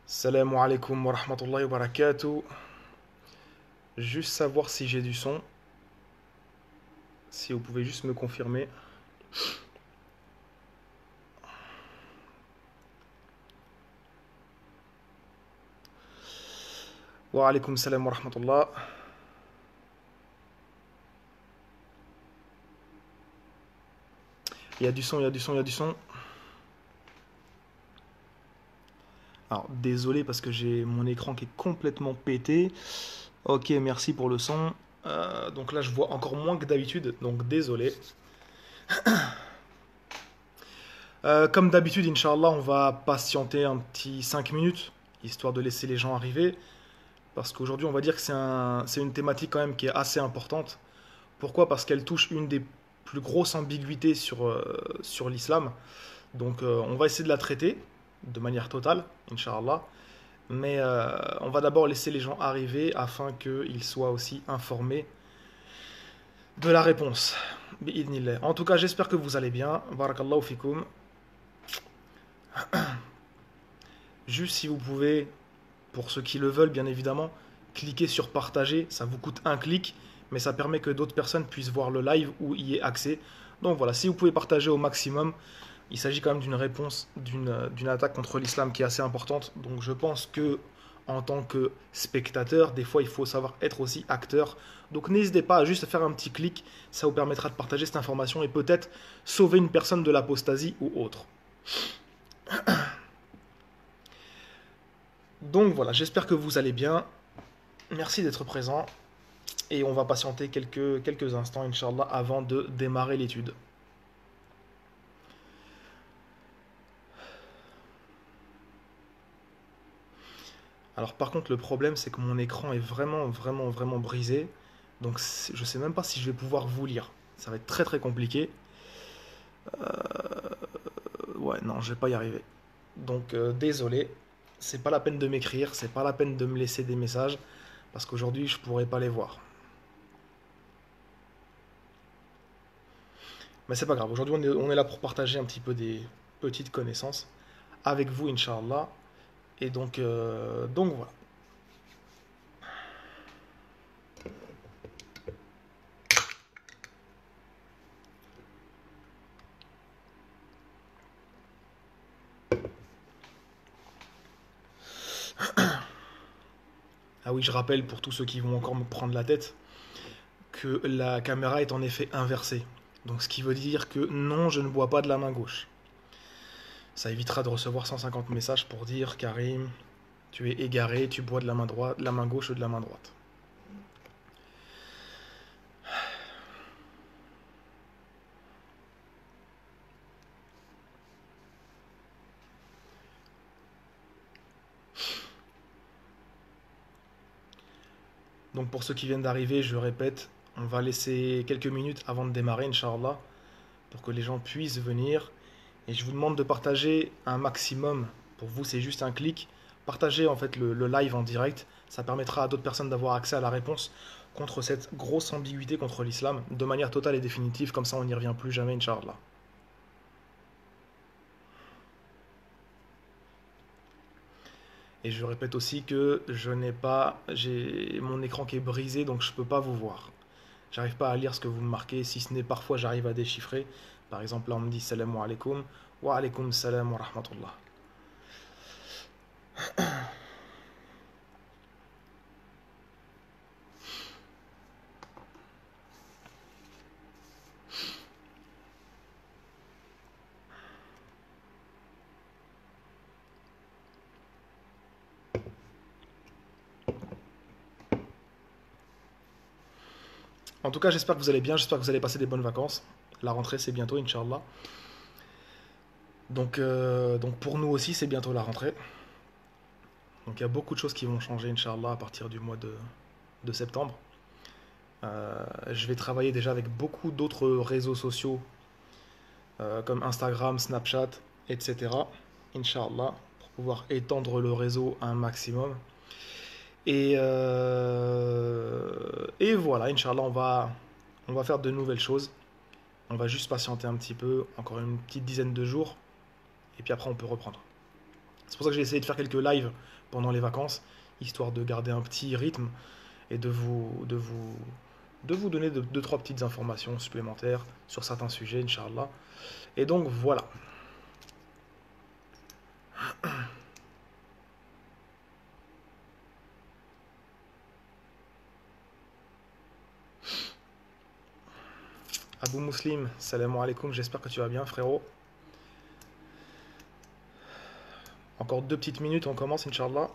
Salam alaikum wa rahmatullahi wa barakatuh. Juste savoir si j'ai du son. Si vous pouvez juste me confirmer. Wa alaikum salam wa rahmatullah. Il y a du son, il y a du son, il y a du son. Alors, désolé parce que j'ai mon écran qui est complètement pété. Ok, merci pour le son. Donc là, je vois encore moins que d'habitude, donc désolé. Comme d'habitude, Inch'Allah, on va patienter un petit 5 minutes, histoire de laisser les gens arriver. Parce qu'aujourd'hui, on va dire que c'est une thématique quand même qui est assez importante. Pourquoi? Parce qu'elle touche une des plus grosses ambiguïtés sur l'islam. Donc, on va essayer de la traiter de manière totale, Inch'Allah. Mais on va d'abord laisser les gens arriver afin qu'ils soient aussi informés de la réponse. Bi'idhnillah. En tout cas, j'espère que vous allez bien. Barakallahu fikum. Juste si vous pouvez, pour ceux qui le veulent bien évidemment, cliquez sur partager. Ça vous coûte un clic, mais ça permet que d'autres personnes puissent voir le live ou y aient accès. Donc voilà, si vous pouvez partager au maximum, il s'agit quand même d'une réponse, d'une attaque contre l'islam qui est assez importante. Donc je pense que en tant que spectateur, des fois il faut savoir être aussi acteur. Donc n'hésitez pas à juste faire un petit clic, ça vous permettra de partager cette information et peut-être sauver une personne de l'apostasie ou autre. Donc voilà, j'espère que vous allez bien. Merci d'être présent. Et on va patienter quelques instants, Inch'Allah, avant de démarrer l'étude. Alors par contre, le problème, c'est que mon écran est vraiment brisé. Donc je sais même pas si je vais pouvoir vous lire. Ça va être très compliqué. Ouais, non, je vais pas y arriver. Donc désolé. C'est pas la peine de m'écrire, c'est pas la peine de me laisser des messages. Parce qu'aujourd'hui, je pourrais pas les voir. Mais c'est pas grave. Aujourd'hui, on est là pour partager un petit peu des petites connaissances avec vous, Inch'Allah. Et donc voilà. Ah oui, je rappelle pour tous ceux qui vont encore me prendre la tête que la caméra est en effet inversée. Donc ce qui veut dire que non, je ne bois pas de la main gauche. Ça évitera de recevoir 150 messages pour dire Karim, tu es égaré, tu bois de la main droite, de la main gauche ou de la main droite. Donc pour ceux qui viennent d'arriver, je répète, on va laisser quelques minutes avant de démarrer, Inch'Allah, pour que les gens puissent venir. Et je vous demande de partager un maximum. Pour vous, c'est juste un clic. Partagez en fait le live en direct. Ça permettra à d'autres personnes d'avoir accès à la réponse contre cette grosse ambiguïté contre l'islam, de manière totale et définitive. Comme ça, on n'y revient plus jamais, Inch'Allah. Et je répète aussi que j'ai mon écran qui est brisé, donc je ne peux pas vous voir. J'arrive pas à lire ce que vous me marquez, si ce n'est parfois j'arrive à déchiffrer. Par exemple, là on me dit salam alaikum, wa alaikum salam wa rahmatullah. En tout cas, j'espère que vous allez bien, j'espère que vous allez passer des bonnes vacances. La rentrée c'est bientôt, Inch'Allah. Donc pour nous aussi c'est bientôt la rentrée. Donc il y a beaucoup de choses qui vont changer, Inch'Allah, à partir du mois de septembre. Je vais travailler déjà avec beaucoup d'autres réseaux sociaux comme Instagram, Snapchat, etc. Inch'Allah, pour pouvoir étendre le réseau un maximum. Et voilà, Inch'Allah, on va faire de nouvelles choses. On va juste patienter un petit peu, encore une petite dizaine de jours, et puis après on peut reprendre. C'est pour ça que j'ai essayé de faire quelques lives pendant les vacances, histoire de garder un petit rythme et de vous donner deux, trois petites informations supplémentaires sur certains sujets, Inch'Allah. Et donc voilà. Abou Muslim, salam alaikum, j'espère que tu vas bien frérot. Encore 2 petites minutes, on commence Inch'Allah.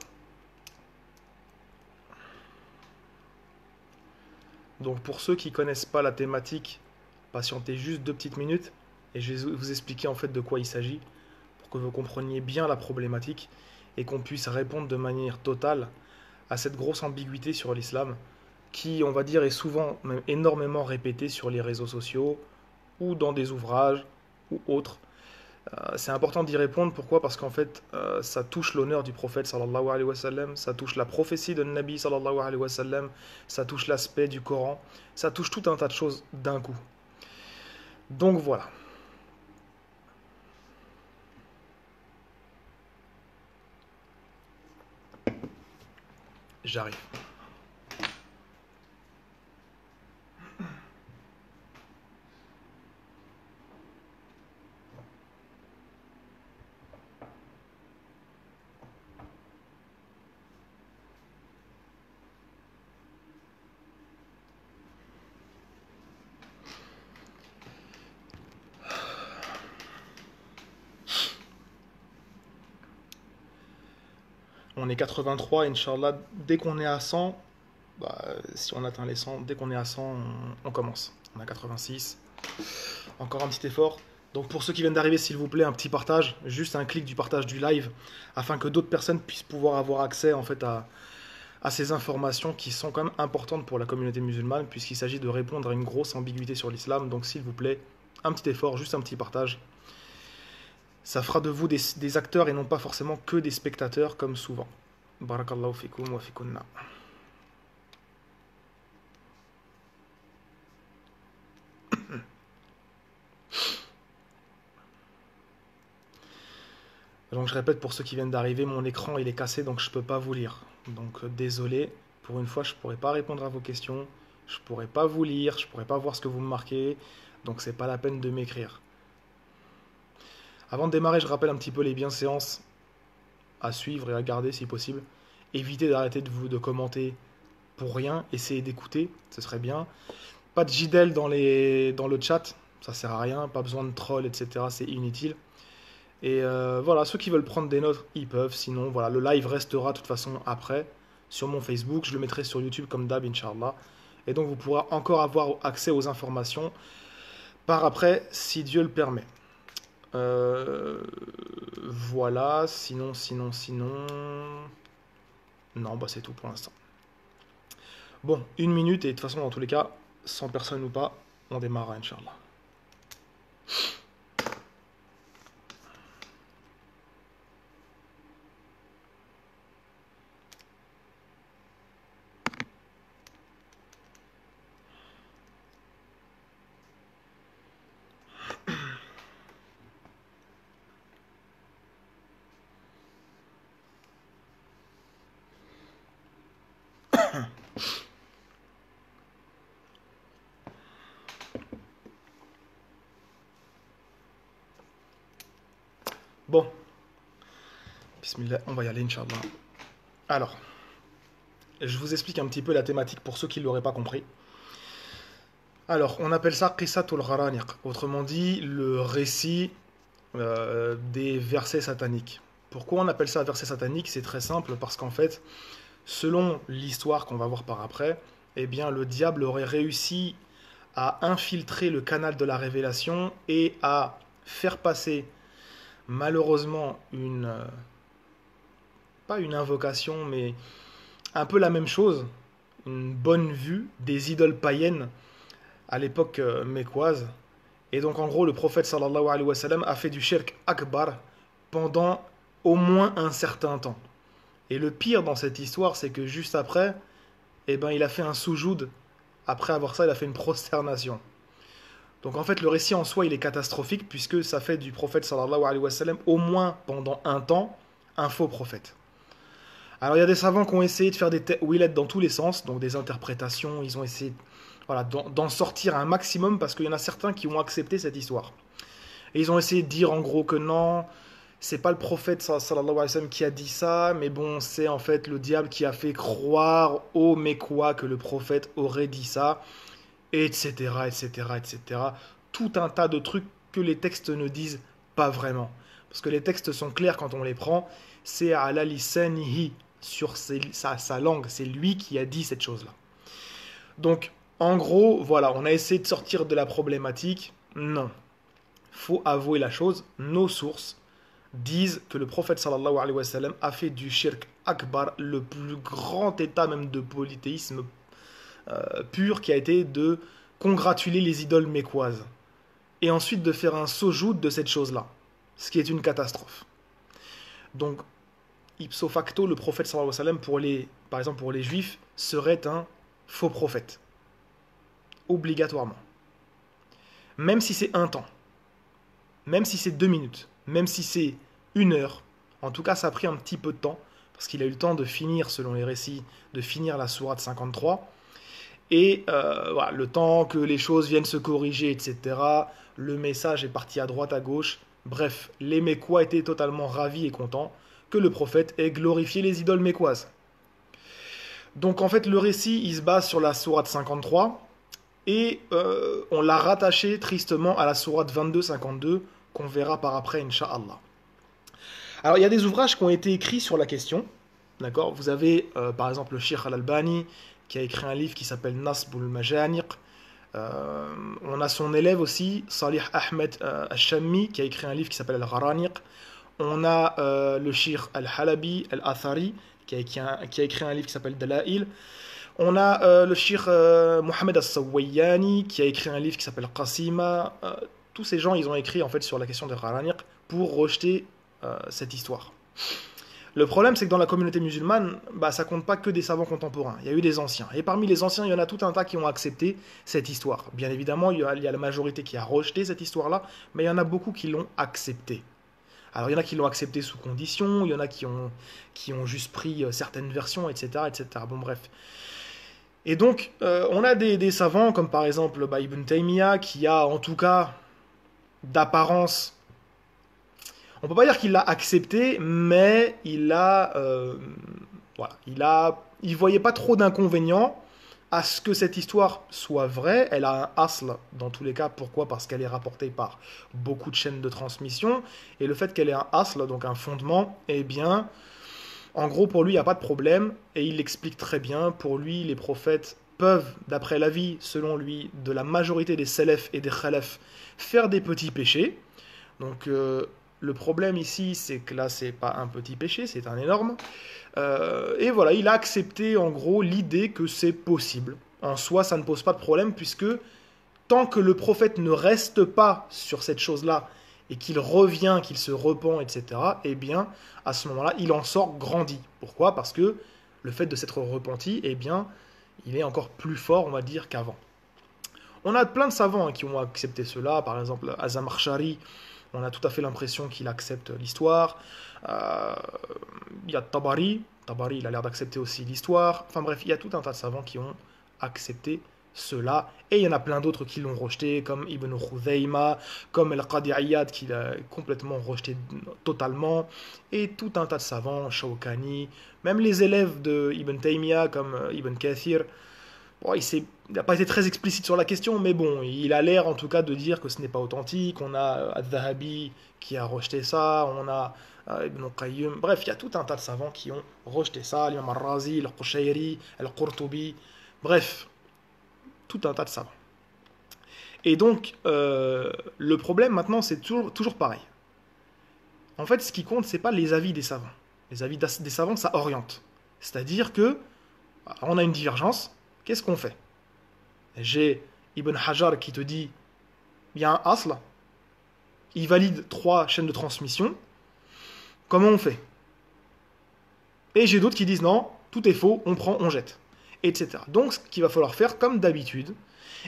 Donc pour ceux qui connaissent pas la thématique, patientez juste 2 petites minutes et je vais vous expliquer en fait de quoi il s'agit pour que vous compreniez bien la problématique et qu'on puisse répondre de manière totale à cette grosse ambiguïté sur l'islam qui, on va dire, est souvent, même énormément répétée sur les réseaux sociaux ou dans des ouvrages ou autres. C'est important d'y répondre, pourquoi? Parce qu'en fait, ça touche l'honneur du prophète sallallahu alayhi wa sallam, ça touche la prophétie de Nabi sallallahu alayhi wa sallam, ça touche l'aspect du Coran, ça touche tout un tas de choses d'un coup. Donc voilà. J'arrive. On est 83, Inch'Allah, dès qu'on est à 100, bah, si on atteint les 100, dès qu'on est à 100, on commence. On a 86. Encore un petit effort. Donc pour ceux qui viennent d'arriver, s'il vous plaît, un petit partage, juste un clic du partage du live, afin que d'autres personnes puissent pouvoir avoir accès en fait à ces informations qui sont quand même importantes pour la communauté musulmane, puisqu'il s'agit de répondre à une grosse ambiguïté sur l'islam. Donc s'il vous plaît, un petit effort, juste un petit partage. Ça fera de vous des acteurs et non pas forcément que des spectateurs comme souvent. Barakallahu fikum wa fikunna. Donc je répète pour ceux qui viennent d'arriver, mon écran il est cassé donc je peux pas vous lire. Donc désolé, pour une fois je pourrais pas répondre à vos questions, je pourrais pas vous lire, je pourrais pas voir ce que vous me marquez, donc c'est pas la peine de m'écrire. Avant de démarrer, je rappelle un petit peu les bienséances à suivre et à garder si possible. Évitez d'arrêter de commenter pour rien, essayez d'écouter, ce serait bien. Pas de JDL dans le chat, ça sert à rien, pas besoin de troll, etc. C'est inutile. Et voilà, ceux qui veulent prendre des notes, ils peuvent. Sinon, voilà, le live restera de toute façon après sur mon Facebook. Je le mettrai sur YouTube comme d'hab, Inch'Allah. Et donc, vous pourrez encore avoir accès aux informations par après, si Dieu le permet. Voilà, sinon. Non, bah c'est tout pour l'instant. Bon, 1 minute, et de toute façon, dans tous les cas, 100 personnes ou pas, on démarre, Inch'Allah. Bon, bismillah, on va y aller, Inch'Allah. Alors, je vous explique un petit peu la thématique pour ceux qui ne l'auraient pas compris. Alors, on appelle ça Qisatul Gharaniq, autrement dit, le récit des versets sataniques. Pourquoi on appelle ça verset satanique? C'est très simple, parce qu'en fait, selon l'histoire qu'on va voir par après, eh bien, le diable aurait réussi à infiltrer le canal de la révélation et à faire passer, malheureusement, pas une invocation, mais un peu la même chose, une bonne vue des idoles païennes à l'époque mécoise. Et donc en gros, le prophète sallallahu alayhi wa sallam a fait du shirk akbar pendant au moins un certain temps. Et le pire dans cette histoire, c'est que juste après, eh ben, il a fait un soujoud Après avoir ça, il a fait une prosternation. Donc en fait, le récit en soi, il est catastrophique, puisque ça fait du prophète sallallahu alayhi wa sallam, au moins pendant un temps, un faux prophète. Alors il y a des savants qui ont essayé de faire des ta'wilat dans tous les sens, donc des interprétations, ils ont essayé voilà, d'en sortir un maximum, parce qu'il y en a certains qui ont accepté cette histoire. Et ils ont essayé de dire en gros que non, c'est pas le prophète sallallahu alayhi wa sallam qui a dit ça, mais bon, c'est en fait le diable qui a fait croire aux Mécois que le prophète aurait dit ça, etc., etc., etc. Tout un tas de trucs que les textes ne disent pas vraiment. Parce que les textes sont clairs quand on les prend, c'est ala lisanihi, sur sa langue, c'est lui qui a dit cette chose-là. Donc, en gros, voilà, on a essayé de sortir de la problématique. Non, faut avouer la chose, nos sources disent que le prophète sallallahu alayhi wa sallam a fait du shirk akbar, le plus grand état même de polythéisme pur, qui a été de congratuler les idoles mécoises et ensuite de faire un sojoud de cette chose-là, ce qui est une catastrophe. Donc, ipso facto, le prophète sallallahu alayhi wa sallam, par exemple pour les juifs, serait un faux prophète, obligatoirement. Même si c'est un temps, même si c'est 2 minutes, même si c'est 1 heure, en tout cas ça a pris un petit peu de temps, parce qu'il a eu le temps de finir, selon les récits, de finir la sourate 53, et voilà, le temps que les choses viennent se corriger, etc., le message est parti à droite, à gauche, bref, les Mécois étaient totalement ravis et contents que le prophète ait glorifié les idoles mécoises. Donc en fait, le récit, il se base sur la sourate 53, et on l'a rattaché tristement à la sourate 22-52, qu'on verra par après, Inch'Allah. Alors, il y a des ouvrages qui ont été écrits sur la question, d'accord. Vous avez, par exemple, le Cheikh Al-Albani, qui a écrit un livre qui s'appelle Nasbul Majaniq. On a son élève aussi, Salih Ahmed Al-Shammi, qui a écrit un livre qui s'appelle Al-Gharaniq. On a le Cheikh Al-Halabi Al-Athari, qui a écrit un livre qui s'appelle Dalail. On a le Cheikh Mohamed Al-Sawayani, qui a écrit un livre qui s'appelle Qasima. Tous ces gens, ils ont écrit en fait sur la question de Gharaniq pour rejeter cette histoire. Le problème, c'est que dans la communauté musulmane, ça compte pas que des savants contemporains. Il y a eu des anciens. Et parmi les anciens, il y en a tout un tas qui ont accepté cette histoire. Bien évidemment, il y a la majorité qui a rejeté cette histoire-là, mais il y en a beaucoup qui l'ont acceptée. Alors, il y en a qui l'ont acceptée sous condition, il y en a qui ont juste pris certaines versions, etc., etc. Bon, bref. Et donc, on a des savants, comme par exemple Ibn Taymiyyah, qui a, en tout cas, d'apparence... On peut pas dire qu'il l'a accepté, mais il voyait pas trop d'inconvénients à ce que cette histoire soit vraie. Elle a un asl dans tous les cas. Pourquoi ? Parce qu'elle est rapportée par beaucoup de chaînes de transmission. Et le fait qu'elle ait un asl, donc un fondement, eh bien, en gros, pour lui, il n'y a pas de problème. Et il l'explique très bien. Pour lui, les prophètes peuvent, d'après l'avis, selon lui, de la majorité des salafs et des khalafs, faire des petits péchés. Donc... le problème ici, c'est que là, c'est pas un petit péché, c'est un énorme. Et voilà, il a accepté en gros l'idée que c'est possible. En soi, ça ne pose pas de problème, puisque tant que le prophète ne reste pas sur cette chose-là, et qu'il revient, qu'il se repent, etc., eh bien, à ce moment-là, il en sort grandi. Pourquoi ? Parce que le fait de s'être repenti, eh bien, il est encore plus fort, on va dire, qu'avant. On a plein de savants qui ont accepté cela, par exemple, Azamarshari. On a tout à fait l'impression qu'il accepte l'histoire. Il y a Tabari, il a l'air d'accepter aussi l'histoire. Enfin bref, il y a tout un tas de savants qui ont accepté cela. Et il y en a plein d'autres qui l'ont rejeté, comme Ibn Khuzayma, comme Al-Qadi Iyad, qui l'a complètement rejeté totalement. Et tout un tas de savants, Shawkani, même les élèves de Ibn Taymiyyah, comme Ibn Kathir. Bon, il n'a pas été très explicite sur la question, mais bon, il a l'air en tout cas de dire que ce n'est pas authentique. On a Al-Dhahabi qui a rejeté ça, on a Ibn Qayyim. Bref, il y a tout un tas de savants qui ont rejeté ça, l'imam Al-Razi, Al-Qushayri, Al-Qurtubi. Bref, tout un tas de savants. Et donc, le problème maintenant, c'est toujours pareil. En fait, ce qui compte, c'est pas les avis des savants. Les avis des savants, ça oriente. C'est-à-dire que, on a une divergence. Qu'est-ce qu'on fait ? J'ai Ibn Hajar qui te dit il y a un asl, il valide 3 chaînes de transmission. Comment on fait ? Et j'ai d'autres qui disent non, tout est faux, on prend, on jette. etc. Donc, ce qu'il va falloir faire, comme d'habitude,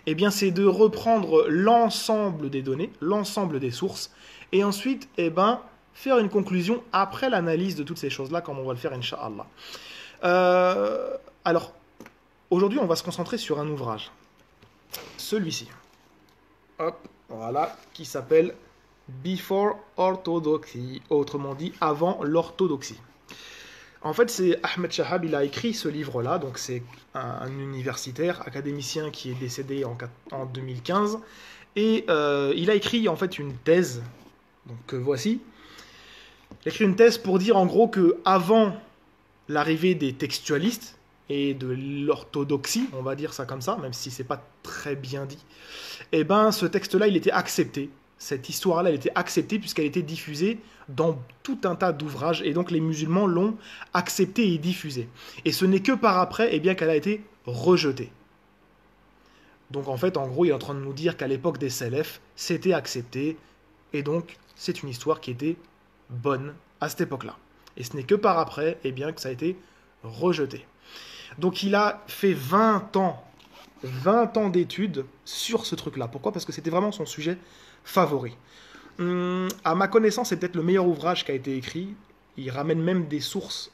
eh bien, c'est de reprendre l'ensemble des données, l'ensemble des sources, et ensuite, eh ben, faire une conclusion après l'analyse de toutes ces choses-là, comme on va le faire, Inch'Allah. Alors, aujourd'hui, on va se concentrer sur un ouvrage. Celui-ci. Hop, voilà, qui s'appelle Before Orthodoxy, autrement dit, avant l'orthodoxie. En fait, c'est Ahmed Shahab, il a écrit ce livre-là, donc c'est un universitaire, académicien qui est décédé en 2015, et il a écrit en fait une thèse, donc voici. Il a écrit une thèse pour dire en gros que avant l'arrivée des textualistes et de l'orthodoxie, on va dire ça comme ça, même si c'est pas très bien dit, eh ben ce texte-là, il était accepté. Cette histoire-là, elle était acceptée puisqu'elle était diffusée dans tout un tas d'ouvrages, et donc les musulmans l'ont acceptée et diffusée. Et ce n'est que par après, eh bien, qu'elle a été rejetée. Donc en fait, en gros, il est en train de nous dire qu'à l'époque des Salafs, c'était accepté, et donc c'est une histoire qui était bonne à cette époque-là. Et ce n'est que par après, eh bien, que ça a été rejeté. Donc il a fait 20 ans d'études sur ce truc-là. Pourquoi? Parce que c'était vraiment son sujet favori. À ma connaissance, c'est peut-être le meilleur ouvrage qui a été écrit. Il ramène même des sources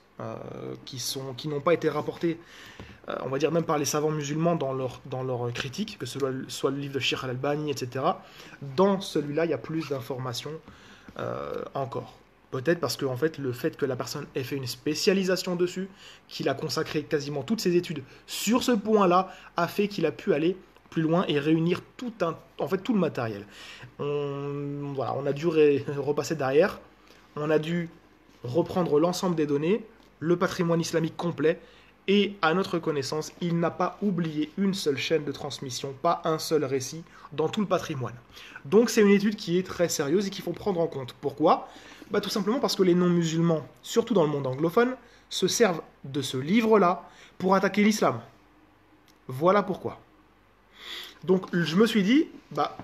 qui n'ont pas été rapportées, on va dire même par les savants musulmans dans leur critique, que ce soit le livre de Sheikh al-Albani, etc. Dans celui-là, il y a plus d'informations encore. Peut-être parce que en fait, le fait que la personne ait fait une spécialisation dessus, qu'il a consacré quasiment toutes ses études sur ce point-là, a fait qu'il a pu aller plus loin et réunir tout le matériel. On a dû repasser derrière, on a dû reprendre l'ensemble des données, le patrimoine islamique complet, et à notre connaissance, il n'a pas oublié une seule chaîne de transmission, pas un seul récit dans tout le patrimoine. Donc c'est une étude qui est très sérieuse et qu'il faut prendre en compte. Pourquoi? Tout simplement parce que les non-musulmans, surtout dans le monde anglophone, se servent de ce livre-là pour attaquer l'islam. Voilà pourquoi. Donc je me suis dit,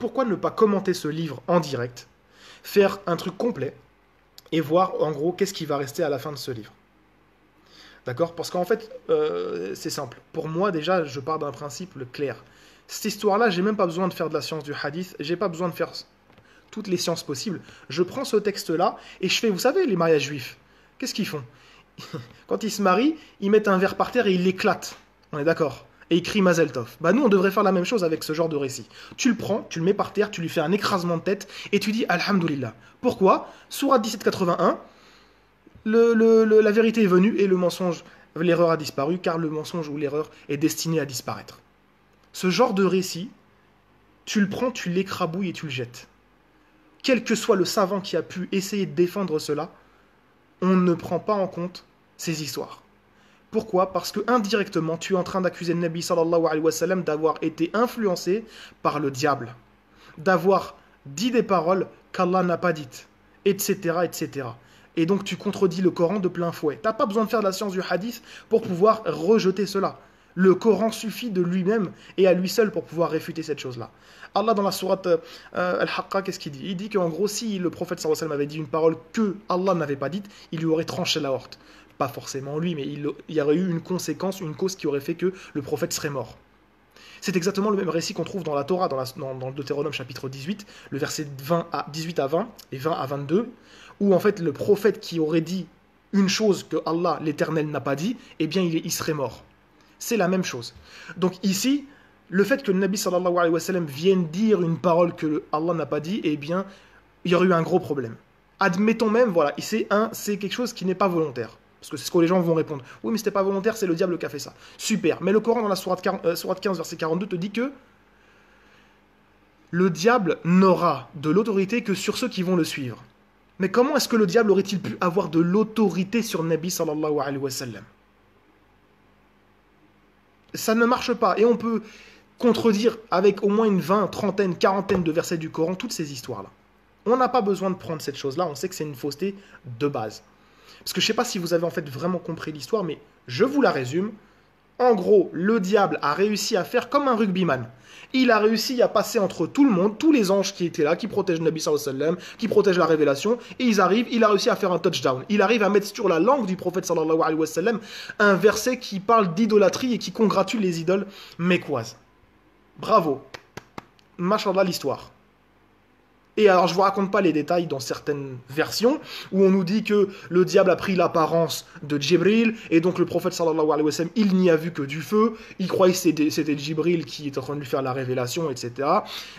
pourquoi ne pas commenter ce livre en direct, faire un truc complet, et voir en gros qu'est-ce qui va rester à la fin de ce livre. D'accord? Parce qu'en fait, c'est simple. Pour moi, déjà, je pars d'un principe clair. Cette histoire-là, j'ai même pas besoin de faire de la science du hadith, j'ai pas besoin de faire toutes les sciences possibles. Je prends ce texte-là et je fais, vous savez, les mariages juifs, qu'est-ce qu'ils font? Quand ils se marient, ils mettent un verre par terre et ils l'éclatent. On est d'accord? Et ils crient Mazel Tov. Nous, on devrait faire la même chose avec ce genre de récit. Tu le prends, tu le mets par terre, tu lui fais un écrasement de tête et tu dis Alhamdulillah. Pourquoi? Sourate 1781, la vérité est venue et l'erreur a disparu, car le mensonge ou l'erreur est destiné à disparaître. Ce genre de récit, tu le prends, tu l'écrabouilles et tu le jettes. Quel que soit le savant qui a pu essayer de défendre cela, on ne prend pas en compte ces histoires. Pourquoi? Parce que indirectement, tu es en train d'accuser le Nabi sallallahu alayhi wa sallam d'avoir été influencé par le diable, d'avoir dit des paroles qu'Allah n'a pas dites, etc., etc. Et donc tu contredis le Coran de plein fouet. Tu n'as pas besoin de faire de la science du hadith pour pouvoir rejeter cela. Le Coran suffit de lui-même et à lui seul pour pouvoir réfuter cette chose-là. Allah, dans la sourate Al-Haqqa, qu'est-ce qu'il dit? Il dit qu'en gros, si le prophète sallallahu alayhi wa sallam avait dit une parole que Allah n'avait pas dite, il lui aurait tranché la horte. Pas forcément lui, mais il y aurait eu une conséquence, une cause qui aurait fait que le prophète serait mort. C'est exactement le même récit qu'on trouve dans la Torah, dans le Deutéronome chapitre 18, le verset 18 à 20 et 20 à 22, où en fait le prophète qui aurait dit une chose que Allah, l'Éternel, n'a pas dit, eh bien il serait mort. C'est la même chose. Donc ici, le fait que le Nabi sallallahu alayhi wa sallam vienne dire une parole que Allah n'a pas dit, eh bien il y aurait eu un gros problème. Admettons même, voilà, c'est quelque chose qui n'est pas volontaire. Parce que c'est ce que les gens vont répondre. Oui, mais c'était pas volontaire, c'est le diable qui a fait ça. Super. Mais le Coran, dans la sourate 15, verset 42, te dit que le diable n'aura de l'autorité que sur ceux qui vont le suivre. Mais comment est-ce que le diable aurait-il pu avoir de l'autorité sur Nabi sallallahu alayhi wa sallam? Ça ne marche pas. Et on peut contredire avec au moins une trentaine, quarantaine de versets du Coran toutes ces histoires-là. On n'a pas besoin de prendre cette chose-là. On sait que c'est une fausseté de base. Parce que je ne sais pas si vous avez en fait vraiment compris l'histoire, mais je vous la résume. En gros, le diable a réussi à faire comme un rugbyman. Il a réussi à passer entre tout le monde, tous les anges qui étaient là, qui protègent Nabi sallallahu alayhi wa sallam, qui protègent la révélation, et il a réussi à faire un touchdown. Il arrive à mettre sur la langue du prophète sallallahu alayhi wa sallam un verset qui parle d'idolâtrie et qui congratule les idoles mécoises. Bravo. Mashallah l'histoire. Et alors, je vous raconte pas les détails dans certaines versions, où on nous dit que le diable a pris l'apparence de Djibril, et donc le prophète sallallahu alayhi wa sallam, il n'y a vu que du feu, il croyait que c'était Djibril qui était en train de lui faire la révélation, etc.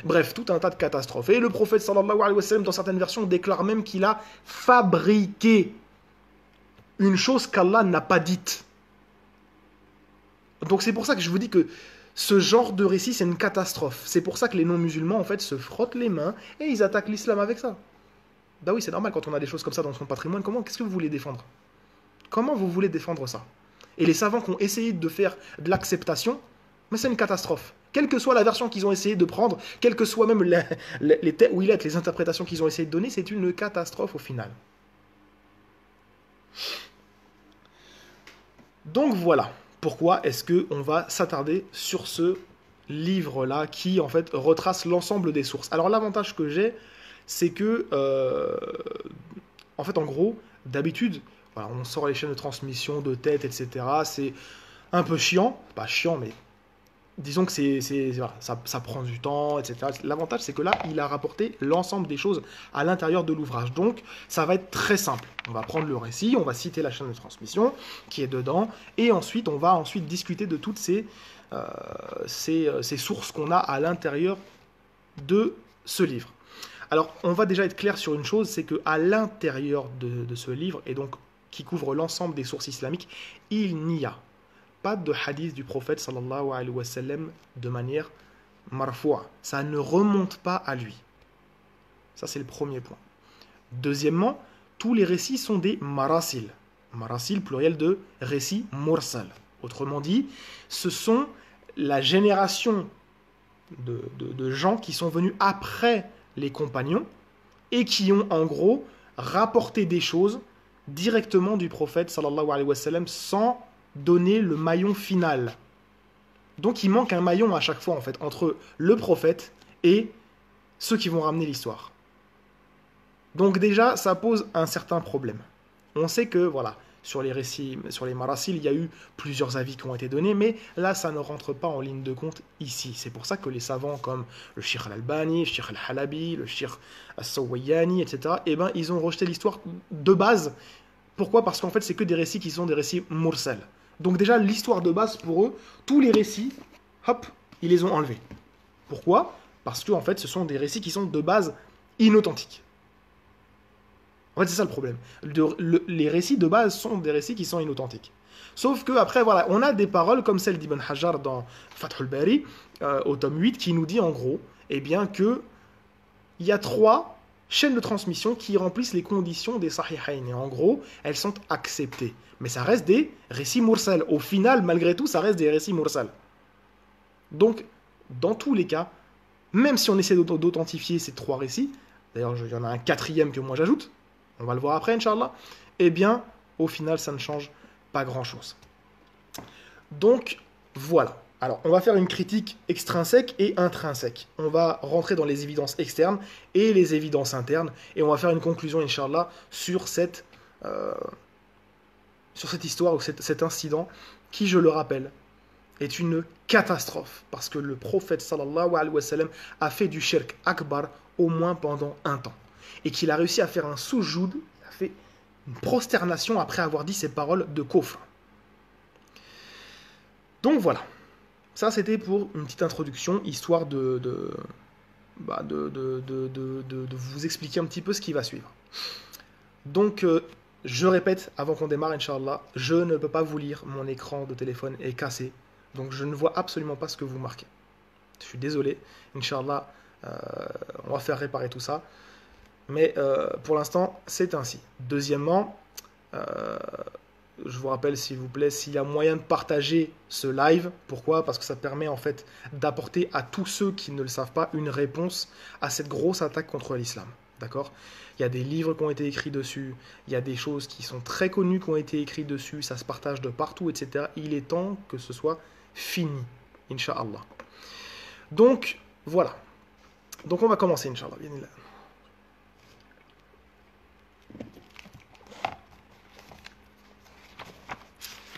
Bref, tout un tas de catastrophes. Et le prophète sallallahu alayhi wa sallam, dans certaines versions, déclare même qu'il a fabriqué une chose qu'Allah n'a pas dite. Donc c'est pour ça que je vous dis que ce genre de récit, c'est une catastrophe. C'est pour ça que les non-musulmans, en fait, se frottent les mains et ils attaquent l'islam avec ça. Bah oui, c'est normal quand on a des choses comme ça dans son patrimoine. Qu'est-ce que vous voulez défendre? Comment vous voulez défendre ça? Et les savants qui ont essayé de faire de l'acceptation, mais c'est une catastrophe. Quelle que soit la version qu'ils ont essayé de prendre, quelles que soient même les interprétations qu'ils ont essayé de donner, c'est une catastrophe au final. Donc voilà. Pourquoi est-ce qu'on va s'attarder sur ce livre-là qui, en fait, retrace l'ensemble des sources? Alors, l'avantage que j'ai, c'est que, en fait, en gros, d'habitude, voilà, on sort les chaînes de transmission, de tête, etc. C'est un peu chiant. Pas chiant, mais disons que voilà, ça prend du temps, etc. L'avantage, c'est que là, il a rapporté l'ensemble des choses à l'intérieur de l'ouvrage. Donc, ça va être très simple. On va prendre le récit, on va citer la chaîne de transmission qui est dedans, et ensuite, on va discuter de toutes ces sources qu'on a à l'intérieur de ce livre. Alors, on va déjà être clair sur une chose, c'est qu'à l'intérieur de ce livre, et donc qui couvre l'ensemble des sources islamiques, il n'y a pas de hadith du prophète sallallahu alayhi wa sallam de manière marfoua. Ça ne remonte pas à lui. Ça, c'est le premier point. Deuxièmement, tous les récits sont des marasil. Marasil, pluriel de récits mursal. Autrement dit, ce sont la génération de gens qui sont venus après les compagnons et qui ont en gros rapporté des choses directement du prophète sallallahu alayhi wa sallam sans donner le maillon final. Donc il manque un maillon à chaque fois en fait entre le prophète et ceux qui vont ramener l'histoire. Donc déjà ça pose un certain problème. On sait que voilà, sur les récits, sur les marasil, il y a eu plusieurs avis qui ont été donnés, mais là ça ne rentre pas en ligne de compte ici. C'est pour ça que les savants comme le Sheikh al-Albani, le Sheikh al-Halabi, le Sheikh al-Sawayani, etc., eh ben, ils ont rejeté l'histoire de base. Pourquoi? Parce qu'en fait c'est que des récits qui sont des récits mursal. Donc déjà, l'histoire de base, pour eux, tous les récits, hop, ils les ont enlevés. Pourquoi? Parce que, en fait, ce sont des récits qui sont de base inauthentiques. En fait, c'est ça le problème. Les récits de base sont des récits qui sont inauthentiques. Sauf que après, voilà, on a des paroles comme celle d'Ibn Hajar dans Fath al-Bari, au tome 8, qui nous dit en gros, eh bien que il y a 3 chaînes de transmission qui remplissent les conditions des Sahihayn. Et en gros, elles sont acceptées. Mais ça reste des récits mursal. Au final, malgré tout, ça reste des récits mursal. Donc, dans tous les cas, même si on essaie d'authentifier ces 3 récits, d'ailleurs, il y en a un 4e que moi j'ajoute, on va le voir après, Inch'Allah, eh bien, au final, ça ne change pas grand-chose. Donc, voilà. Alors, on va faire une critique extrinsèque et intrinsèque. On va rentrer dans les évidences externes et les évidences internes, et on va faire une conclusion, Inch'Allah, sur cette histoire ou cet incident qui, je le rappelle, est une catastrophe. Parce que le prophète, sallallahu alayhi wa sallam, a fait du shirk akbar au moins pendant un temps. Et qu'il a réussi à faire un soujoud, il a fait une prosternation après avoir dit ces paroles de kufr. Donc voilà. Ça, c'était pour une petite introduction, histoire de vous expliquer un petit peu ce qui va suivre. Donc, je répète, avant qu'on démarre, Inch'Allah, je ne peux pas vous lire, mon écran de téléphone est cassé, donc je ne vois absolument pas ce que vous marquez. Je suis désolé, Inch'Allah, on va faire réparer tout ça, mais pour l'instant, c'est ainsi. Deuxièmement, je vous rappelle, s'il vous plaît, s'il y a moyen de partager ce live. Pourquoi? Parce que ça permet en fait d'apporter à tous ceux qui ne le savent pas une réponse à cette grosse attaque contre l'islam. D'accord? Il y a des livres qui ont été écrits dessus, il y a des choses qui sont très connues qui ont été écrites dessus, ça se partage de partout, etc. Il est temps que ce soit fini, Inch'Allah. Donc, voilà. Donc on va commencer, Inch'Allah.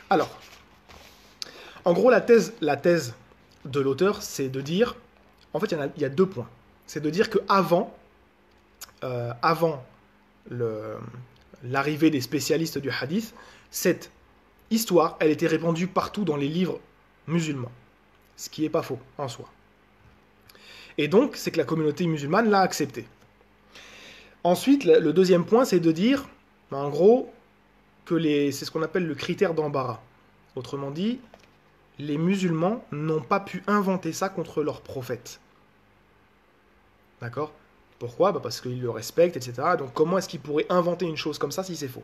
Alors, en gros, la thèse de l'auteur, c'est de dire, en fait, il y a deux points. C'est de dire que avant l'arrivée des spécialistes du hadith, cette histoire, elle était répandue partout dans les livres musulmans. Ce qui n'est pas faux en soi. Et donc, c'est que la communauté musulmane l'a accepté. Ensuite, le deuxième point, c'est de dire, en gros, que c'est ce qu'on appelle le critère d'embarras. Autrement dit, les musulmans n'ont pas pu inventer ça contre leur prophète. D'accord? Pourquoi? Parce qu'ils le respectent, etc. Donc comment est-ce qu'ils pourraient inventer une chose comme ça si c'est faux?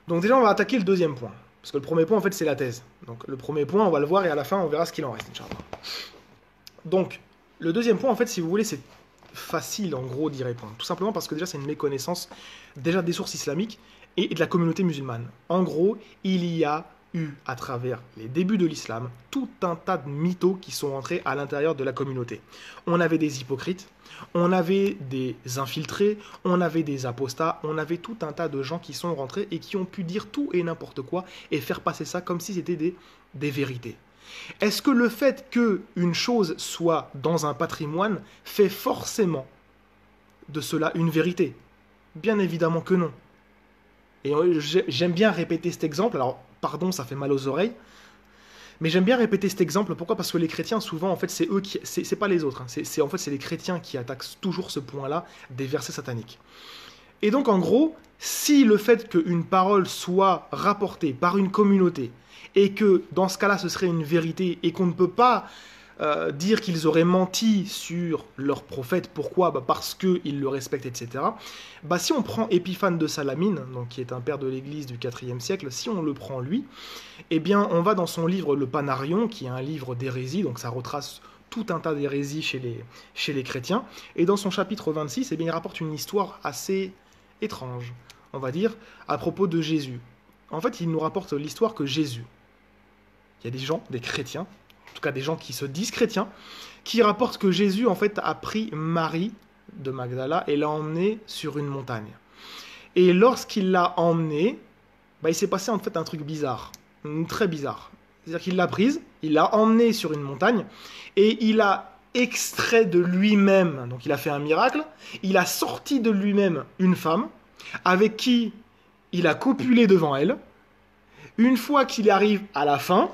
Donc déjà, on va attaquer le deuxième point. Parce que le premier point, en fait, c'est la thèse. Donc le premier point, on va le voir et à la fin, on verra ce qu'il en reste, Inch'Allah. Donc, le deuxième point, en fait, si vous voulez, c'est facile, en gros, d'y répondre. Tout simplement parce que déjà, c'est une méconnaissance déjà des sources islamiques et de la communauté musulmane. En gros, il y a eu, à travers les débuts de l'islam, tout un tas de mythos qui sont entrés à l'intérieur de la communauté. On avait des hypocrites, on avait des infiltrés, on avait des apostats, on avait tout un tas de gens qui sont rentrés et qui ont pu dire tout et n'importe quoi et faire passer ça comme si c'était des vérités. Est-ce que le fait qu'une chose soit dans un patrimoine fait forcément de cela une vérité? Bien évidemment que non. Et j'aime bien répéter cet exemple, alors pardon, ça fait mal aux oreilles, mais j'aime bien répéter cet exemple, pourquoi? Parce que les chrétiens, souvent, en fait, c'est eux qui... C'est pas les autres, hein. En fait, c'est les chrétiens qui attaquent toujours ce point-là des versets sataniques. Et donc, en gros, si le fait qu'une parole soit rapportée par une communauté, et que, dans ce cas-là, ce serait une vérité, et qu'on ne peut pas dire qu'ils auraient menti sur leur prophète, pourquoi? Parce qu'ils le respectent, etc. Si on prend Épiphane de Salamine, donc, qui est un père de l'Église du IVe siècle, si on le prend lui, eh bien, on va dans son livre Le Panarion, qui est un livre d'hérésie, donc ça retrace tout un tas d'hérésies chez les chrétiens, et dans son chapitre 26, eh bien, il rapporte une histoire assez étrange, on va dire, à propos de Jésus. En fait, il nous rapporte l'histoire que Jésus, il y a des gens, des chrétiens, en tout cas des gens qui se disent chrétiens, qui rapportent que Jésus, en fait, a pris Marie de Magdala et l'a emmenée sur une montagne. Et lorsqu'il l'a emmenée, il s'est passé en fait un truc bizarre, très bizarre. C'est-à-dire qu'il l'a prise, il l'a emmenée sur une montagne, et il a extrait de lui-même, donc il a fait un miracle, il a sorti de lui-même une femme, avec qui il a copulé devant elle. Une fois qu'il arrive à la fin,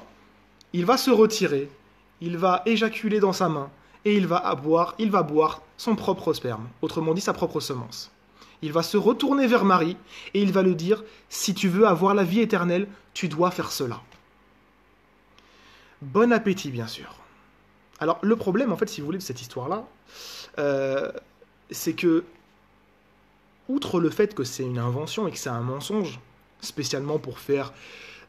il va se retirer, il va éjaculer dans sa main, et il va boire son propre sperme, autrement dit sa propre semence. Il va se retourner vers Marie, et il va lui dire, si tu veux avoir la vie éternelle, tu dois faire cela. Bon appétit, bien sûr. Alors, le problème, en fait, si vous voulez, de cette histoire-là, c'est que, outre le fait que c'est une invention et que c'est un mensonge, spécialement pour faire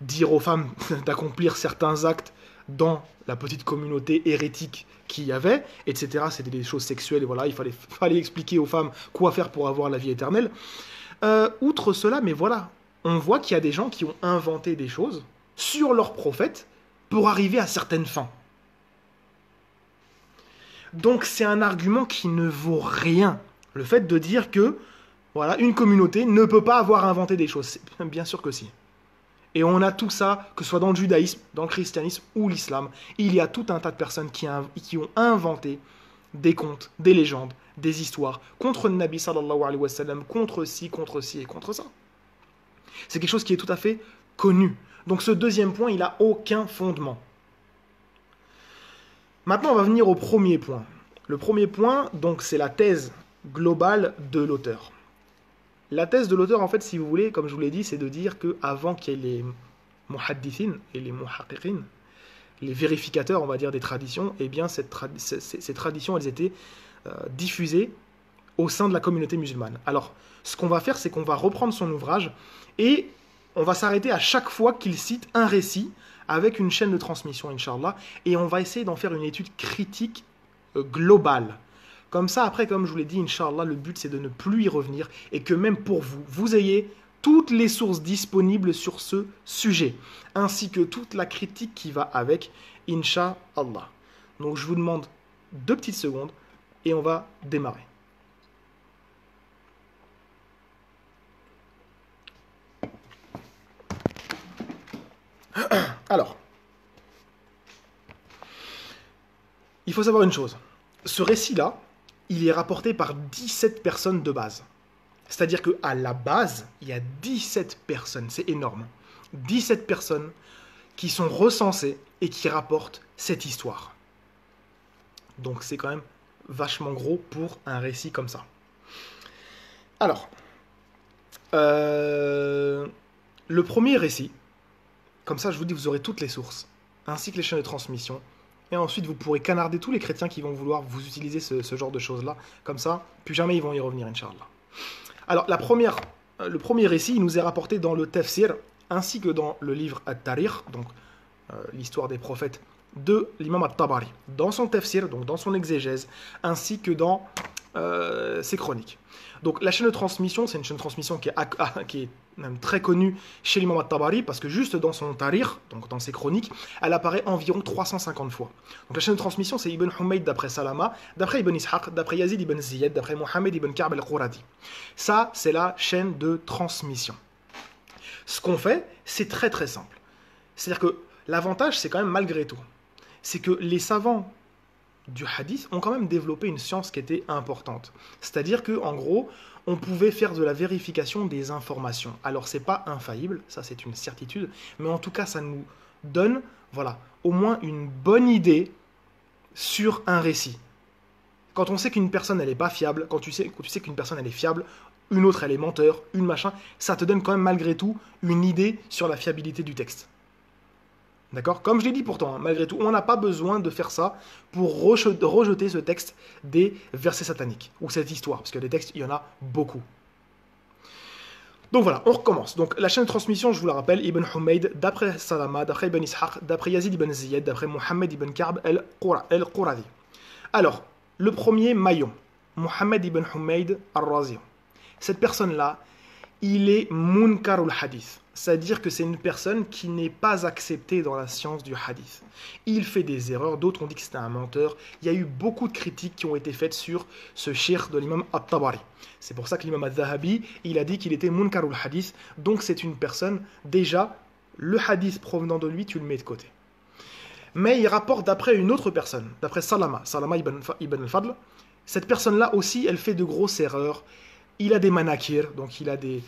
dire aux femmes d'accomplir certains actes dans la petite communauté hérétique qu'il y avait, etc. C'était des choses sexuelles, et voilà, il fallait expliquer aux femmes quoi faire pour avoir la vie éternelle. Outre cela, mais voilà, on voit qu'il y a des gens qui ont inventé des choses sur leur prophète pour arriver à certaines fins. Donc c'est un argument qui ne vaut rien. Le fait de dire que voilà, une communauté ne peut pas avoir inventé des choses. Bien sûr que si. Et on a tout ça, que ce soit dans le judaïsme, dans le christianisme ou l'islam. Il y a tout un tas de personnes qui ont inventé des contes, des légendes, des histoires contre le Nabi sallallahu alayhi wa sallam, contre ci et contre ça. C'est quelque chose qui est tout à fait connu. Donc ce deuxième point, il n'a aucun fondement. Maintenant, on va venir au premier point. Le premier point, donc, c'est la thèse globale de l'auteur. La thèse de l'auteur, en fait, si vous voulez, comme je vous l'ai dit, c'est de dire qu'avant qu'il y ait les muhaddithin et les muhaqqiqin, les vérificateurs, on va dire, des traditions, eh bien, ces traditions, elles étaient diffusées au sein de la communauté musulmane. Alors, ce qu'on va faire, c'est qu'on va reprendre son ouvrage et on va s'arrêter à chaque fois qu'il cite un récit avec une chaîne de transmission, Inch'Allah, et on va essayer d'en faire une étude critique globale. Comme ça, après, comme je vous l'ai dit, Inch'Allah, le but c'est de ne plus y revenir et que même pour vous, vous ayez toutes les sources disponibles sur ce sujet, ainsi que toute la critique qui va avec, Inch'Allah. Donc je vous demande 2 petites secondes et on va démarrer. Alors, il faut savoir une chose. Ce récit-là, il est rapporté par 17 personnes de base. C'est-à-dire qu'à la base, il y a 17 personnes, c'est énorme. 17 personnes qui sont recensées et qui rapportent cette histoire. Donc c'est quand même vachement gros pour un récit comme ça. Alors, le premier récit, comme ça je vous dis, vous aurez toutes les sources, ainsi que les chaînes de transmission. Et ensuite, vous pourrez canarder tous les chrétiens qui vont vouloir vous utiliser ce genre de choses-là. Comme ça, plus jamais ils vont y revenir, Inch'Allah. Alors, le premier récit, il nous est rapporté dans le Tafsir, ainsi que dans le livre At-Tarikh, donc l'histoire des prophètes de l'imam At-Tabari, dans son Tafsir, donc dans son exégèse, ainsi que dans ses chroniques. Donc, la chaîne de transmission, c'est une chaîne de transmission qui est même très connue chez l'imam At-Tabari, parce que juste dans son Tarikh, donc dans ses chroniques, elle apparaît environ 350 fois. Donc la chaîne de transmission, c'est Ibn Humayd d'après Salama, d'après Ibn Ishaq, d'après Yazid ibn Ziyad, d'après Mohammed ibn Ka'b al-Quradi. Ça, c'est la chaîne de transmission. Ce qu'on fait, c'est très très simple. C'est-à-dire que l'avantage, c'est quand même malgré tout, c'est que les savants du hadith ont quand même développé une science qui était importante. C'est-à-dire que, en gros, on pouvait faire de la vérification des informations. Alors, c'est pas infaillible, ça c'est une certitude, mais en tout cas, ça nous donne, voilà, au moins une bonne idée sur un récit. Quand on sait qu'une personne, elle n'est pas fiable, quand tu sais qu'une personne, elle est fiable, une autre, elle est menteur, une machin, ça te donne quand même malgré tout une idée sur la fiabilité du texte. D'accord? Comme je l'ai dit pourtant, hein, malgré tout, on n'a pas besoin de faire ça pour rejeter ce texte des versets sataniques, ou cette histoire, parce que des textes, il y en a beaucoup. Donc voilà, on recommence. Donc la chaîne de transmission, je vous la rappelle, Ibn Humayd, d'après Salama, d'après Ibn Ishaq, d'après Yazid ibn Ziyad, d'après Mohammed ibn Ka'b al-Quradi. Alors, le premier maillon, Mohammed ibn Humayd al-Razi. Cette personne-là, il est munkarul hadith. C'est-à-dire que c'est une personne qui n'est pas acceptée dans la science du hadith. Il fait des erreurs, d'autres ont dit que c'était un menteur. Il y a eu beaucoup de critiques qui ont été faites sur ce cheikh de l'imam At-Tabari. C'est pour ça que l'imam Al-Zahabi, il a dit qu'il était munkarul hadith. Donc c'est une personne, déjà, le hadith provenant de lui, tu le mets de côté. Mais il rapporte d'après une autre personne, d'après Salama ibn al-Fadl. Cette personne-là aussi, elle fait de grosses erreurs. Il a des manakir, donc il a des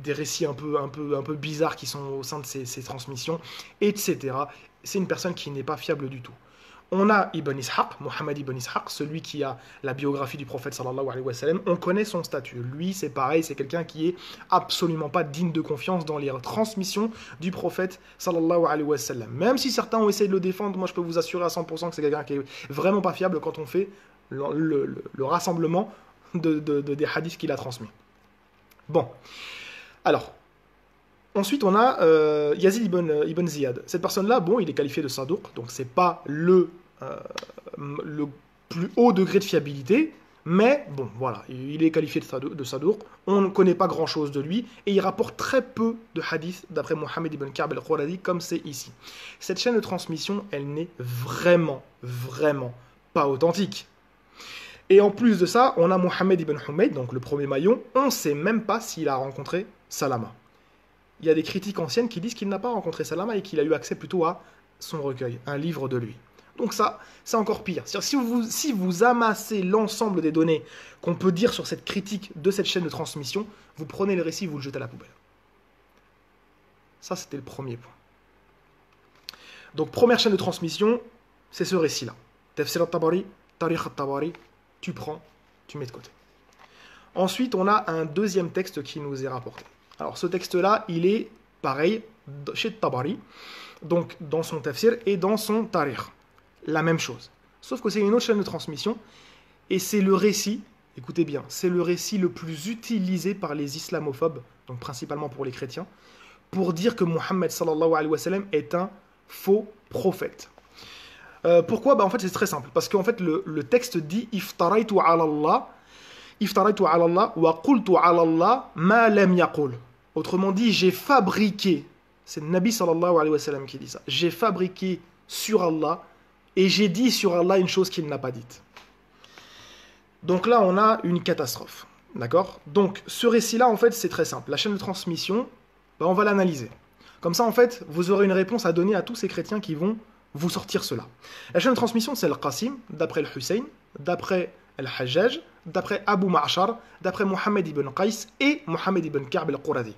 récits un peu bizarres qui sont au sein de ces transmissions, etc. C'est une personne qui n'est pas fiable du tout. On a Ibn Ishaq, Mohammed ibn Ishaq, celui qui a la biographie du prophète sallallahu alayhi wa sallam. On connaît son statut. Lui, c'est pareil, c'est quelqu'un qui est absolument pas digne de confiance dans les transmissions du prophète sallallahu alayhi wa sallam. Même si certains ont essayé de le défendre, moi je peux vous assurer à 100% que c'est quelqu'un qui est vraiment pas fiable quand on fait le rassemblement des hadiths qu'il a transmis. Bon. Alors, ensuite on a Yazid ibn Ziyad. Cette personne-là, bon, il est qualifié de sadouk, donc c'est pas le plus haut degré de fiabilité, mais bon, voilà, il est qualifié de sadouk. On ne connaît pas grand-chose de lui, et il rapporte très peu de hadiths, d'après Mohammed ibn Ka'b al-Quradi, comme c'est ici. Cette chaîne de transmission, elle n'est vraiment pas authentique. Et en plus de ça, on a Mohammed ibn Humayd, donc le premier maillon, on ne sait même pas s'il a rencontré Salama. Il y a des critiques anciennes qui disent qu'il n'a pas rencontré Salama et qu'il a eu accès plutôt à son recueil, un livre de lui. Donc ça, c'est encore pire. Si vous amassez l'ensemble des données qu'on peut dire sur cette critique de cette chaîne de transmission, vous prenez le récit et vous le jetez à la poubelle. Ça, c'était le premier point. Donc, première chaîne de transmission, c'est ce récit-là. Tafsir al-Tabari, Tarikh al-Tabari, tu prends, tu mets de côté. Ensuite, on a un deuxième texte qui nous est rapporté. Alors, ce texte-là, il est pareil chez Tabari, donc dans son tafsir et dans son tarikh. La même chose. Sauf que c'est une autre chaîne de transmission, et c'est le récit, écoutez bien, c'est le récit le plus utilisé par les islamophobes, donc principalement pour les chrétiens, pour dire que Mohammed sallallahu alayhi wa sallam est un faux prophète. Pourquoi? Bah, en fait, c'est très simple. Parce qu'en fait, le texte dit iftaraitu ala Allah, iftaraitu ala Allah wa qultu ala Allah ma lam yaqul. Autrement dit, j'ai fabriqué. C'est le Nabi sallallahu alayhi wa sallam qui dit ça. J'ai fabriqué sur Allah et j'ai dit sur Allah une chose qu'il n'a pas dite. Donc là, on a une catastrophe. D'accord? Donc, ce récit-là, en fait, c'est très simple. La chaîne de transmission, bah, on va l'analyser. Comme ça, en fait, vous aurez une réponse à donner à tous ces chrétiens qui vont vous sortir cela. La chaîne de transmission, c'est le Qasim, d'après le Hussein, d'après le Hajjaj, d'après Abu Ma'shar, d'après Mohammed ibn Qais et Mohammed ibn Ka'b al-Quradi.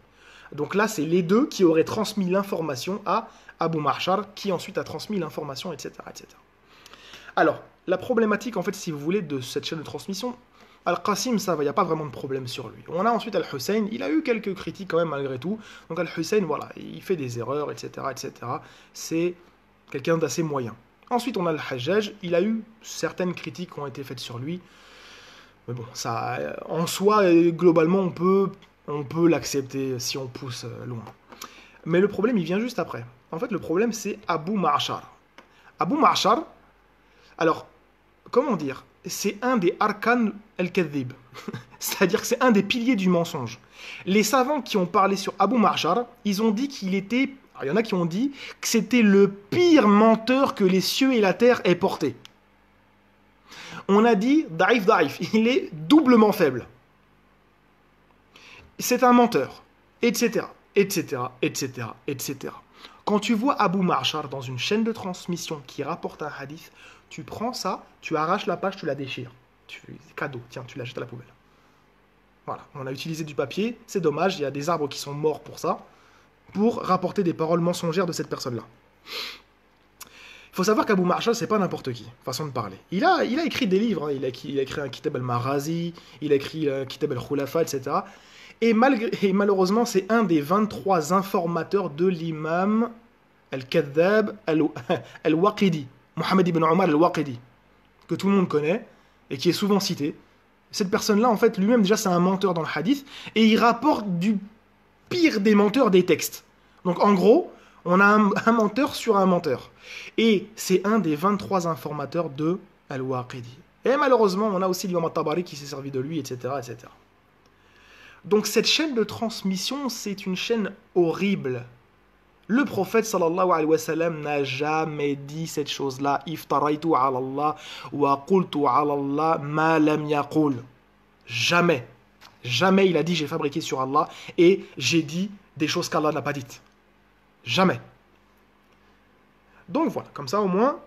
Donc là, c'est les deux qui auraient transmis l'information à Abu Ma'shar, qui ensuite a transmis l'information, etc., etc. Alors, la problématique, en fait, si vous voulez, de cette chaîne de transmission, Al-Qasim, ça va, il n'y a pas vraiment de problème sur lui. On a ensuite Al-Hussein, il a eu quelques critiques quand même malgré tout. Donc Al-Hussein, voilà, il fait des erreurs, etc., etc. C'est quelqu'un d'assez moyen. Ensuite, on a Al-Hajjaj, il a eu certaines critiques qui ont été faites sur lui. Mais bon, ça, en soi, globalement, on peut l'accepter si on pousse loin. Mais le problème, il vient juste après. En fait, le problème, c'est Abu Ma'shar. Abu Ma'shar, alors, comment dire? C'est un des arkan al-kadhib. C'est-à-dire que c'est un des piliers du mensonge. Les savants qui ont parlé sur Abu Ma'shar, ils ont dit qu'il était... Alors, il y en a qui ont dit que c'était le pire menteur que les cieux et la terre aient porté. On a dit, daif, il est doublement faible. C'est un menteur, etc., etc., etc., etc. Quand tu vois Abu Ma'shar dans une chaîne de transmission qui rapporte un hadith, tu prends ça, tu arraches la page, tu la déchires. Cadeau, tiens, tu la jettes à la poubelle. Voilà, on a utilisé du papier, c'est dommage, il y a des arbres qui sont morts pour ça, pour rapporter des paroles mensongères de cette personne-là. Il faut savoir qu'Abu Ma'shar, c'est pas n'importe qui, façon de parler. Il a écrit des livres, hein. Il a écrit un Kitab al-Marazi, il a écrit un Kitab al-Khulafa, etc. Et malheureusement, c'est un des 23 informateurs de l'imam al-Kadhab al-Waqidi, Mohammed ibn Omar al-Waqidi, que tout le monde connaît et qui est souvent cité. Cette personne-là, en fait, lui-même, déjà, c'est un menteur dans le hadith et il rapporte du pire des menteurs des textes. Donc, en gros, on a un menteur sur un menteur. Et c'est un des 23 informateurs de al-Waqidi. Et malheureusement, on a aussi l'imam al-Tabari qui s'est servi de lui, etc., etc. Donc cette chaîne de transmission, c'est une chaîne horrible. Le prophète sallallahu alayhi wa sallam n'a jamais dit cette chose-là. Iftaraitu ala Allah wa qultu ala Allah ma lam yaqul. Jamais. Jamais il a dit j'ai fabriqué sur Allah et j'ai dit des choses qu'Allah n'a pas dites. Jamais. Donc voilà, comme ça au moins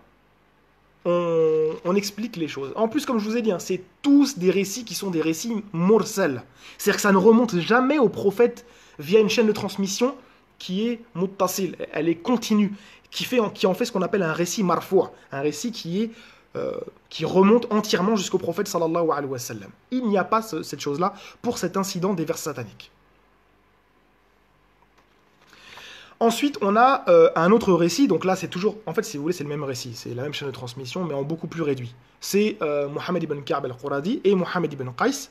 on explique les choses. En plus, comme je vous ai dit, hein, c'est tous des récits qui sont des récits mursal. C'est-à-dire que ça ne remonte jamais au prophète via une chaîne de transmission qui est muttasil, elle est continue, qui en fait ce qu'on appelle un récit marfou', un récit qui remonte entièrement jusqu'au prophète sallallahu alayhi wa sallam. Il n'y a pas cette chose-là pour cet incident des vers sataniques. Ensuite, on a un autre récit, donc là c'est toujours, en fait si vous voulez c'est le même récit, c'est la même chaîne de transmission mais en beaucoup plus réduit. C'est Mohammed ibn Ka'b al-Quradi et Mohammed ibn Qais.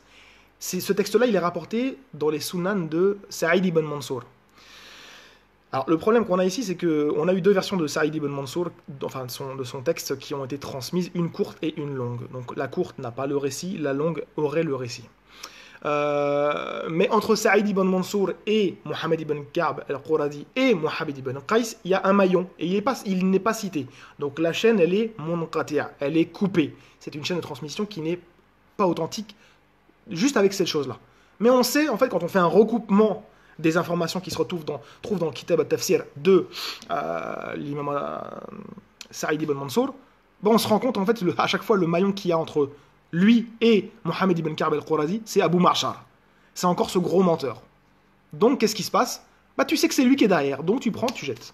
Ce texte-là il est rapporté dans les sunan de Sa'id ibn Mansour. Alors le problème qu'on a ici c'est qu'on a eu deux versions de Sa'id ibn Mansour, enfin de son texte qui ont été transmises, une courte et une longue. Donc la courte n'a pas le récit, la longue aurait le récit. Mais entre Sa'id ibn Mansour et Mohammed ibn Ka'b al-Quradi et Mohammed ibn Qais, il y a un maillon et il n'est pas cité. Donc la chaîne, elle est munqati'a, elle est coupée. C'est une chaîne de transmission qui n'est pas authentique, juste avec cette chose-là. Mais on sait, en fait, quand on fait un recoupement des informations qui se trouvent dans le Kitab al-Tafsir de l'imam Sa'id ibn Mansour, ben on se rend compte, en fait, à chaque fois, le maillon qu'il y a entre lui et Mohammed ibn Ka'b al-Quradi, c'est Abu Ma'shar. C'est encore ce gros menteur. Donc, qu'est-ce qui se passe? Bah, tu sais que c'est lui qui est derrière. Donc, tu prends, tu jettes.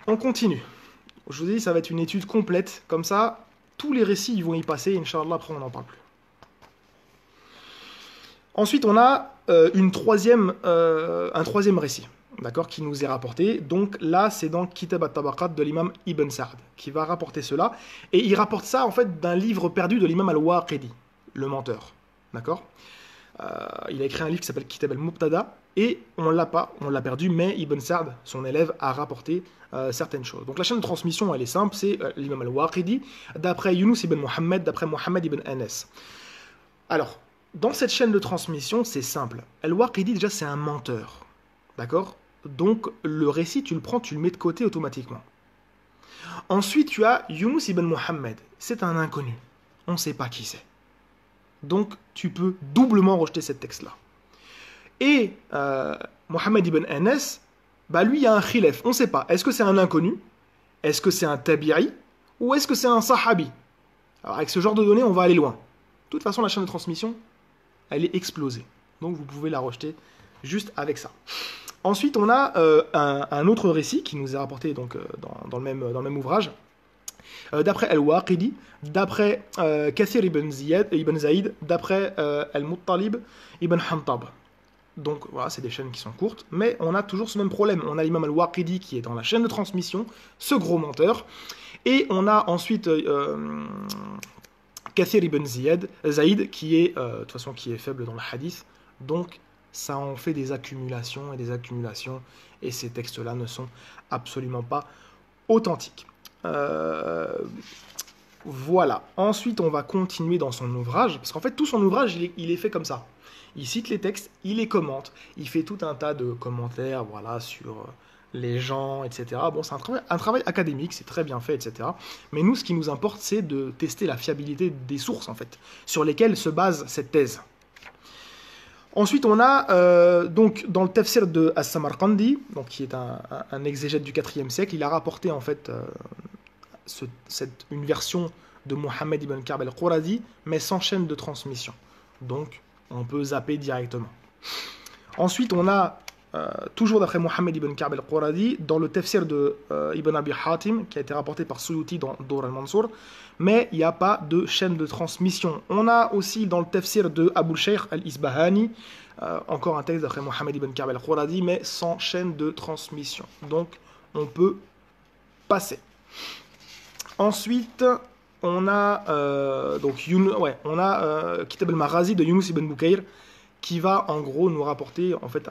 On continue. Je vous ai dit, ça va être une étude complète. Comme ça, tous les récits, ils vont y passer. Inch'Allah, après, on n'en parle plus. Ensuite, on a un troisième récit. D'accord, qui nous est rapporté. Donc là, c'est dans Kitab al-Tabaqat de l'imam Ibn Sa'd qui va rapporter cela. Et il rapporte ça, en fait, d'un livre perdu de l'imam al-Waqidi, le menteur. D'accord, il a écrit un livre qui s'appelle Kitab al-Mubtada. et on l'a pas, on l'a perdu, mais Ibn Sa'd, son élève, a rapporté certaines choses. Donc la chaîne de transmission, elle est simple, c'est l'imam al-Waqidi, d'après Yunus ibn Muhammad, d'après Muhammad ibn Anas. Alors, dans cette chaîne de transmission, c'est simple. Al-Waqidi, déjà, c'est un menteur. D'accord? Donc, le récit, tu le prends, tu le mets de côté automatiquement. Ensuite, tu as Yunus ibn Muhammad. C'est un inconnu. On ne sait pas qui c'est. Donc, tu peux doublement rejeter ce texte-là. Et Muhammad ibn Anas, bah lui, il y a un khilaf. On ne sait pas. Est-ce que c'est un inconnu? Est-ce que c'est un tabi'i? Ou est-ce que c'est un sahabi? Alors, avec ce genre de données, on va aller loin. De toute façon, la chaîne de transmission, elle est explosée. Donc, vous pouvez la rejeter juste avec ça. Ensuite, on a un autre récit qui nous est rapporté donc, dans le même ouvrage, d'après Al-Waqidi, d'après Kathir ibn Zaïd, d'après Al-Muttalib ibn Hantab. Donc voilà, c'est des chaînes qui sont courtes, mais on a toujours ce même problème. On a l'imam Al-Waqidi qui est dans la chaîne de transmission, ce gros menteur, et on a ensuite Kathir ibn Zaïd qui est, de toute façon, qui est faible dans le hadith, donc ça en fait des accumulations, et ces textes-là ne sont absolument pas authentiques. Voilà. Ensuite, on va continuer dans son ouvrage, parce qu'en fait, tout son ouvrage, il est fait comme ça. Il cite les textes, il les commente, il fait tout un tas de commentaires, voilà, sur les gens, etc. Bon, c'est un travail académique, c'est très bien fait, etc. Mais nous, ce qui nous importe, c'est de tester la fiabilité des sources, en fait, sur lesquelles se base cette thèse. Ensuite, on a donc dans le tafsir de As-Samarqandi, donc qui est un exégète du IVe siècle, il a rapporté en fait une version de Muhammad ibn Ka'b al-Quradi, mais sans chaîne de transmission. Donc, on peut zapper directement. Ensuite, on a toujours d'après Muhammad ibn Ka'b al-Quradi, dans le tafsir de Ibn Abi Hatim, qui a été rapporté par Suyuti dans Dur al-Mansour, mais il n'y a pas de chaîne de transmission. On a aussi dans le tafsir de Abu Shaykh al-Isbahani, encore un texte d'après Muhammad ibn Ka'b al-Quradi, mais sans chaîne de transmission. Donc, on peut passer. Ensuite, on a Kitab al-Maghazi de Yunus ibn Bukayr, qui va en gros nous rapporter en fait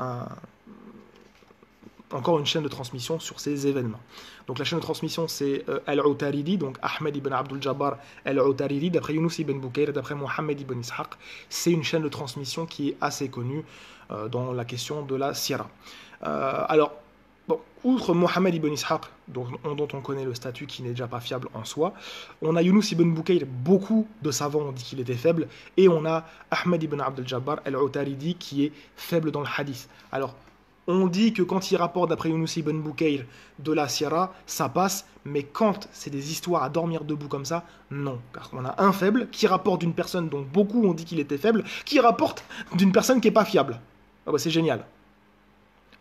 encore une chaîne de transmission sur ces événements. Donc la chaîne de transmission c'est Al-Utaridi, donc Ahmed ibn Abdul Jabbar Al-Utaridi, d'après Yunus ibn Bukayr, d'après Mohammed ibn Ishaq. C'est une chaîne de transmission qui est assez connue dans la question de la Sira. Alors, bon, outre Mohammed ibn Ishaq, dont on connaît le statut qui n'est déjà pas fiable en soi, on a Yunus ibn Bukayr, beaucoup de savants ont dit qu'il était faible, et on a Ahmed ibn Abdul Jabbar Al-Utaridi qui est faible dans le hadith. Alors, on dit que quand il rapporte d'après Yunus ibn Bukayr de la Sira, ça passe, mais quand c'est des histoires à dormir debout comme ça, non. Car on a un faible qui rapporte d'une personne dont beaucoup ont dit qu'il était faible, qui rapporte d'une personne qui n'est pas fiable. Ah bah c'est génial.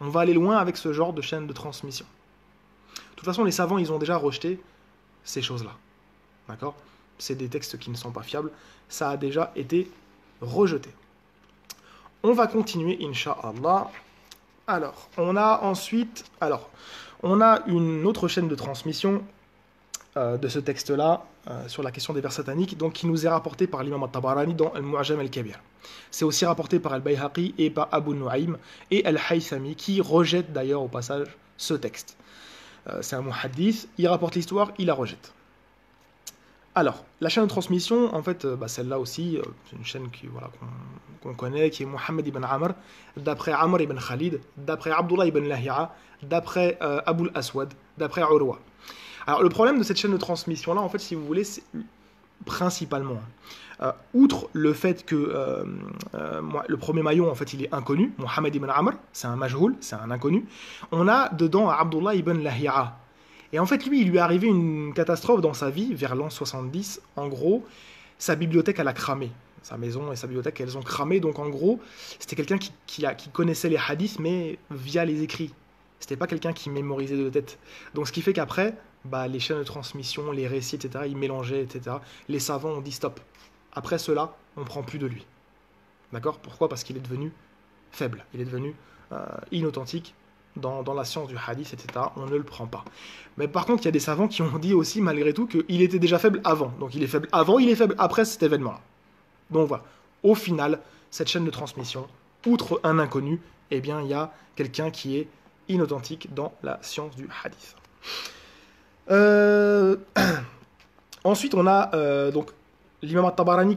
On va aller loin avec ce genre de chaîne de transmission. De toute façon, les savants, ils ont déjà rejeté ces choses-là. D'accord? C'est des textes qui ne sont pas fiables. Ça a déjà été rejeté. On va continuer, Inch'Allah. Alors, on a une autre chaîne de transmission de ce texte-là, sur la question des vers sataniques, donc qui nous est rapportée par l'imam al-Tabarani dans Al-Mu'ajam al-Kabir. C'est aussi rapporté par Al-Bayhaqi et par Abu Nu'aym et Al-Haythami, qui rejettent d'ailleurs au passage ce texte. C'est un muhaddith, il rapporte l'histoire, il la rejette. Alors, la chaîne de transmission, en fait, celle-là aussi, c'est une chaîne qu'on connaît, qui est Muhammad ibn Amr, d'après Amr ibn Khalid, d'après Abdullah ibn Lahi'a, d'après Abu al-Aswad, d'après Urwa. Alors, le problème de cette chaîne de transmission-là, en fait, si vous voulez, c'est principalement, outre le fait que le premier maillon, en fait, il est inconnu, Muhammad ibn Amr, c'est un majhoul, c'est un inconnu, on a dedans Abdullah ibn Lahi'a. Et en fait, lui, il lui est arrivé une catastrophe dans sa vie, vers l'an 70. En gros, sa bibliothèque, elle a cramé. Sa maison et sa bibliothèque, elles ont cramé. Donc, en gros, c'était quelqu'un qui connaissait les hadiths, mais via les écrits. C'était pas quelqu'un qui mémorisait de tête. Donc, ce qui fait qu'après, les chaînes de transmission, les récits, etc., ils mélangeaient, etc. Les savants ont dit stop. Après cela, on prend plus de lui. D'accord? Pourquoi? Parce qu'il est devenu faible. Il est devenu inauthentique. Dans la science du hadith, etc., on ne le prend pas. Mais par contre, il y a des savants qui ont dit aussi, malgré tout, qu'il était déjà faible avant. Donc il est faible avant, il est faible après cet événement-là. Donc voilà. Au final, cette chaîne de transmission, outre un inconnu, eh bien, il y a quelqu'un qui est inauthentique dans la science du hadith. Euh, Ensuite, on a donc l'imam al-Tabarani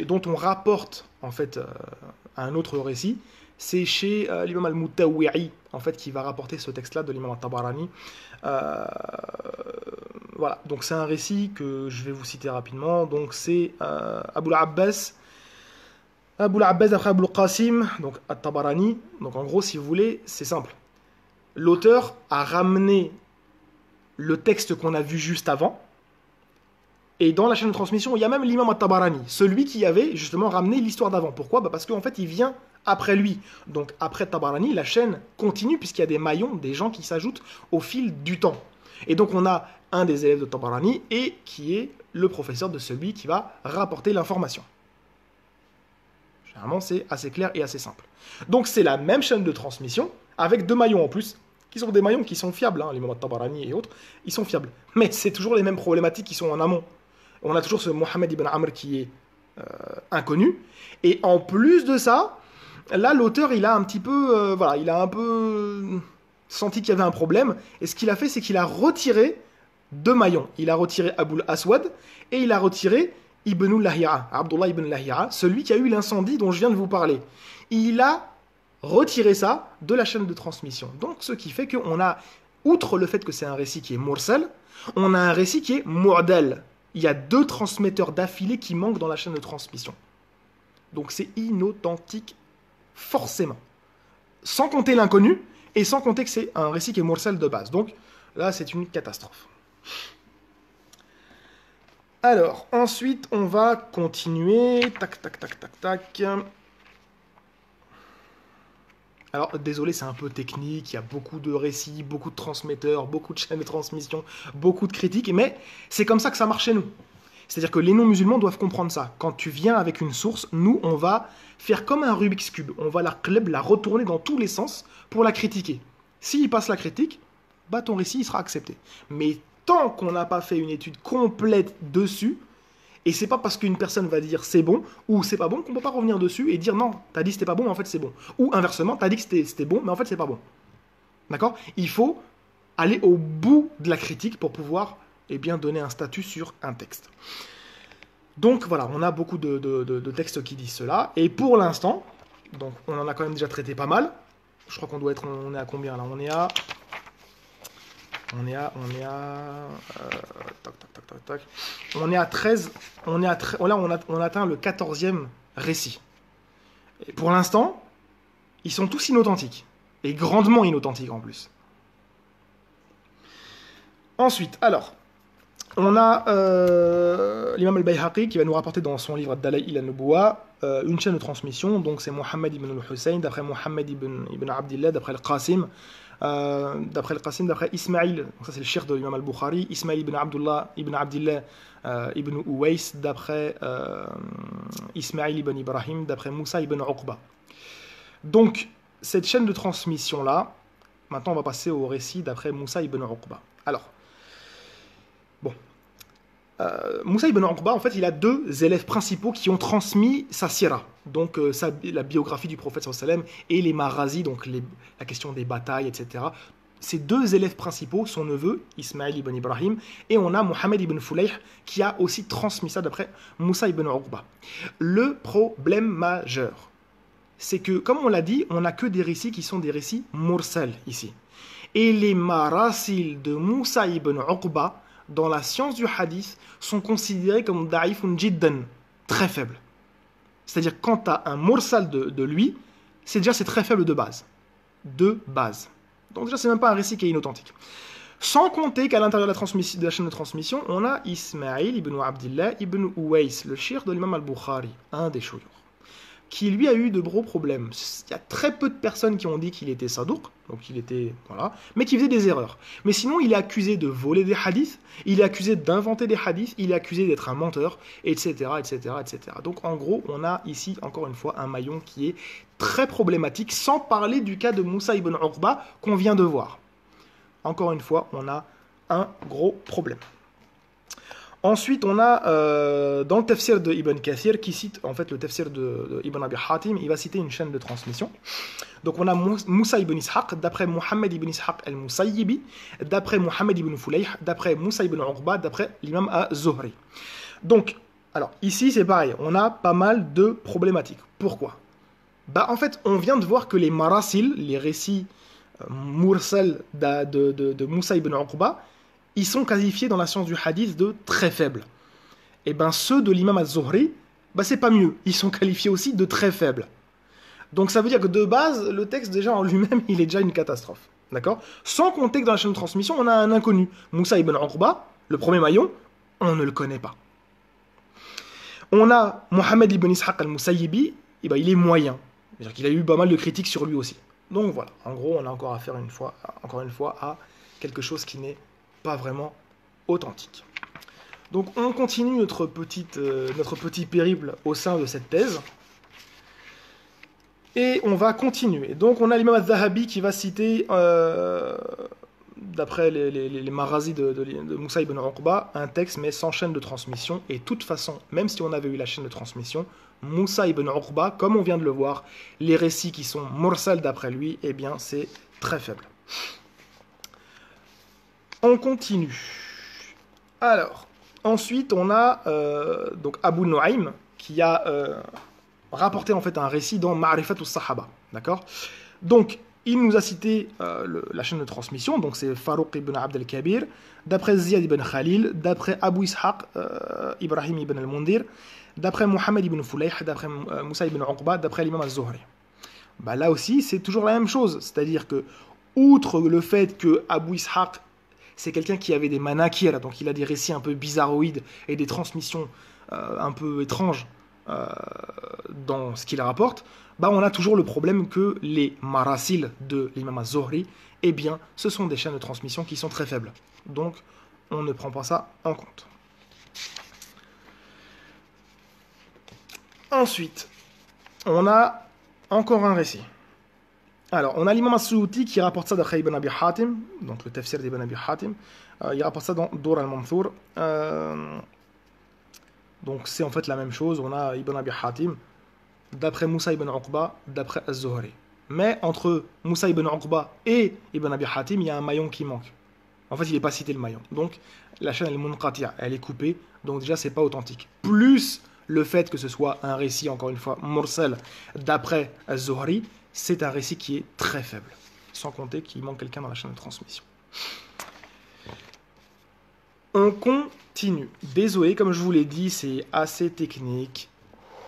dont on rapporte en fait un autre récit. C'est chez l'imam al-Mutawwi'i en fait qui va rapporter ce texte-là de l'imam al-Tabarani. Euh, voilà, donc c'est un récit que je vais vous citer rapidement. Donc c'est Abu al-Abbas d'après Abu al-Qasim, donc al-Tabarani. Donc en gros, si vous voulez, c'est simple. L'auteur a ramené le texte qu'on a vu juste avant. Et dans la chaîne de transmission, il y a même l'imam al-Tabarani, celui qui avait justement ramené l'histoire d'avant. Pourquoi ? Parce qu'en fait, il vient après lui. Donc après Tabarani, la chaîne continue puisqu'il y a des maillons, des gens qui s'ajoutent au fil du temps. Et donc on a un des élèves de Tabarani et qui est le professeur de celui qui va rapporter l'information. Généralement, c'est assez clair et assez simple. Donc c'est la même chaîne de transmission avec deux maillons en plus, qui sont des maillons qui sont fiables, hein, l'imam al-Tabarani et autres, ils sont fiables. Mais c'est toujours les mêmes problématiques qui sont en amont. On a toujours ce Mohammed ibn Amr qui est inconnu. Et en plus de ça, là, l'auteur, il a un petit peu, voilà, il a un peu senti qu'il y avait un problème. Et ce qu'il a fait, c'est qu'il a retiré deux maillons. Il a retiré Abul Aswad et il a retiré Ibn Lahi'a, Abdullah ibn Lahi'a, celui qui a eu l'incendie dont je viens de vous parler. Il a retiré ça de la chaîne de transmission. Donc, ce qui fait qu'on a, outre le fait que c'est un récit qui est mursal, on a un récit qui est mu'dal. Il y a deux transmetteurs d'affilée qui manquent dans la chaîne de transmission. Donc c'est inauthentique, forcément. Sans compter l'inconnu, et sans compter que c'est un récit qui est mursal de base. Donc là, c'est une catastrophe. Alors, ensuite, on va continuer. Tac, tac, tac, tac, tac. Alors, désolé, c'est un peu technique, il y a beaucoup de récits, beaucoup de transmetteurs, beaucoup de chaînes de transmission, beaucoup de critiques, mais c'est comme ça que ça marche chez nous. C'est-à-dire que les non-musulmans doivent comprendre ça. Quand tu viens avec une source, nous, on va faire comme un Rubik's Cube. On va la retourner dans tous les sens pour la critiquer. S'il passe la critique, bah ton récit il sera accepté. Mais tant qu'on n'a pas fait une étude complète dessus, et c'est pas parce qu'une personne va dire c'est bon ou c'est pas bon qu'on peut pas revenir dessus et dire non, t'as dit c'était pas bon, mais en fait c'est bon. Ou inversement, t'as dit que c'était bon, mais en fait c'est pas bon. D'accord ? Il faut aller au bout de la critique pour pouvoir bien donner un statut sur un texte. Donc voilà, on a beaucoup de textes qui disent cela. Et pour l'instant, donc on en a quand même déjà traité pas mal. Je crois on est à combien là ? On est à tac, tac, tac, tac, tac. On est à 13, là on atteint le 14e récit. Et pour l'instant, ils sont tous inauthentiques. Et grandement inauthentiques en plus. Ensuite, alors, on a l'imam al-Bayhaqi qui va nous rapporter dans son livre Ad-Dalaïl an-Nubuwa une chaîne de transmission. Donc c'est Mohammed ibn al-Hussein, d'après Mohammed ibn Abdillah, d'après al-Qasim. D'après Ismaïl, donc ça c'est le cheikh de l'imam al-Bukhari, Ismaïl ibn Abdullah ibn Abdillah ibn Uwais, d'après Ismaïl ibn Ibrahim, d'après Moussa ibn Uqba. Donc, cette chaîne de transmission-là, maintenant on va passer au récit d'après Moussa ibn Uqba. Alors, bon, Moussa ibn Uqba, en fait, il a deux élèves principaux qui ont transmis sa sira, donc la biographie du prophète sallallahu alayhi wa sallam, et les marazis, donc la question des batailles, etc. Ces deux élèves principaux, son neveu, Ismaïl ibn Ibrahim, et on a Mohammed ibn Fulayh, qui a aussi transmis ça d'après Moussa ibn Uqba. Le problème majeur, c'est que, comme on l'a dit, on n'a que des récits qui sont des récits mursal ici. Et les marasil de Moussa ibn Uqba, dans la science du hadith, sont considérés comme da'ifun jiddan, très faibles. C'est-à-dire, quand tu as un mursal de lui, c'est très faible de base. De base. Donc déjà, c'est même pas un récit qui est inauthentique. Sans compter qu'à l'intérieur de la chaîne de transmission, on a Ismaïl ibn Abdillah ibn Uwais, le cheikh de l'imam al-Bukhari, un des shuyukh, qui lui a eu de gros problèmes. Il y a très peu de personnes qui ont dit qu'il était sadouk, donc il était, voilà, mais qui faisait des erreurs. Mais sinon, il est accusé de voler des hadiths, il est accusé d'inventer des hadiths, il est accusé d'être un menteur, etc., etc., etc. Donc en gros, on a ici, encore une fois, un maillon qui est très problématique, sans parler du cas de Moussa ibn Uqba qu'on vient de voir. Encore une fois, on a un gros problème. Ensuite, on a dans le tafsir de Ibn Kathir, qui cite en fait le tafsir de Ibn Abi Hatim, il va citer une chaîne de transmission. Donc on a Moussa ibn Ishaq, d'après Mohammed ibn Ishaq al-Musayyibi, d'après Mohammed ibn Fulayh, d'après Moussa ibn Uqba, d'après l'imam az-Zuhri. Donc, alors ici c'est pareil, on a pas mal de problématiques. Pourquoi? Bah en fait, on vient de voir que les marasil, les récits mursal de Moussa ibn Uqba, ils sont qualifiés dans la science du hadith de très faibles. Et ben ceux de l'imam az-Zuhri, bah c'est pas mieux, ils sont qualifiés aussi de très faibles. Donc ça veut dire que de base, le texte déjà en lui-même, il est déjà une catastrophe. D'accord? Sans compter que dans la chaîne de transmission, on a un inconnu. Moussa ibn Uqba, le premier maillon, on ne le connaît pas. On a Mohammed ibn Ishaq al-Musayyibi, et ben il est moyen. C'est-à-dire qu'il a eu pas mal de critiques sur lui aussi. Donc voilà, en gros, on a encore affaire encore une fois à quelque chose qui n'est pas vraiment authentique. Donc on continue notre petit périple au sein de cette thèse. Et on va continuer. Donc on a l'imam al-Zahabi qui va citer, d'après les marazis de Moussa ibn Uqba, un texte mais sans chaîne de transmission. Et de toute façon, même si on avait eu la chaîne de transmission, Moussa ibn Uqba, comme on vient de le voir, les récits qui sont mursal d'après lui, eh bien c'est très faible. On continue. Alors, ensuite on a donc Abu Nu'aym qui a rapporté en fait un récit dans Ma'rifat al-Sahaba, d'accord? Donc, il nous a cité la chaîne de transmission, donc c'est Farouq ibn Abd al-Kabir, d'après Ziyad ibn Khalil, d'après Abu Ishaq, Ibrahim ibn al-Mundir, d'après Mohammed ibn Fulayh, d'après Moussa ibn Uqba, d'après l'imam az-Zuhri. Bah là aussi, c'est toujours la même chose, c'est-à-dire que, outre le fait que Abu Ishaq, c'est quelqu'un qui avait des manakir, donc il a des récits un peu bizarroïdes et des transmissions un peu étranges, dans ce qu'il rapporte, bah on a toujours le problème que les marasil de l'imam az-Zuhri, eh bien, ce sont des chaînes de transmission qui sont très faibles. Donc, on ne prend pas ça en compte. Ensuite, on a encore un récit. Alors, on a l'imam as-Suyuti qui rapporte ça d'après Ibn Abi Hatim, donc le tafsir d'Ibn Abi Hatim. Il rapporte ça dans Dur al-Manthur. Donc c'est en fait la même chose, on a Ibn Abi Hatim, d'après Moussa ibn Uqba, d'après az-Zuhri. Mais entre Moussa ibn Uqba et Ibn Abi Hatim, il y a un maillon qui manque. En fait, il n'est pas cité le maillon. Donc la chaîne elle est munqati', elle est coupée, donc déjà c'est pas authentique. Plus le fait que ce soit un récit, encore une fois, mursal, d'après az-Zuhri, c'est un récit qui est très faible. Sans compter qu'il manque quelqu'un dans la chaîne de transmission. On continue. Désolé, comme je vous l'ai dit, c'est assez technique,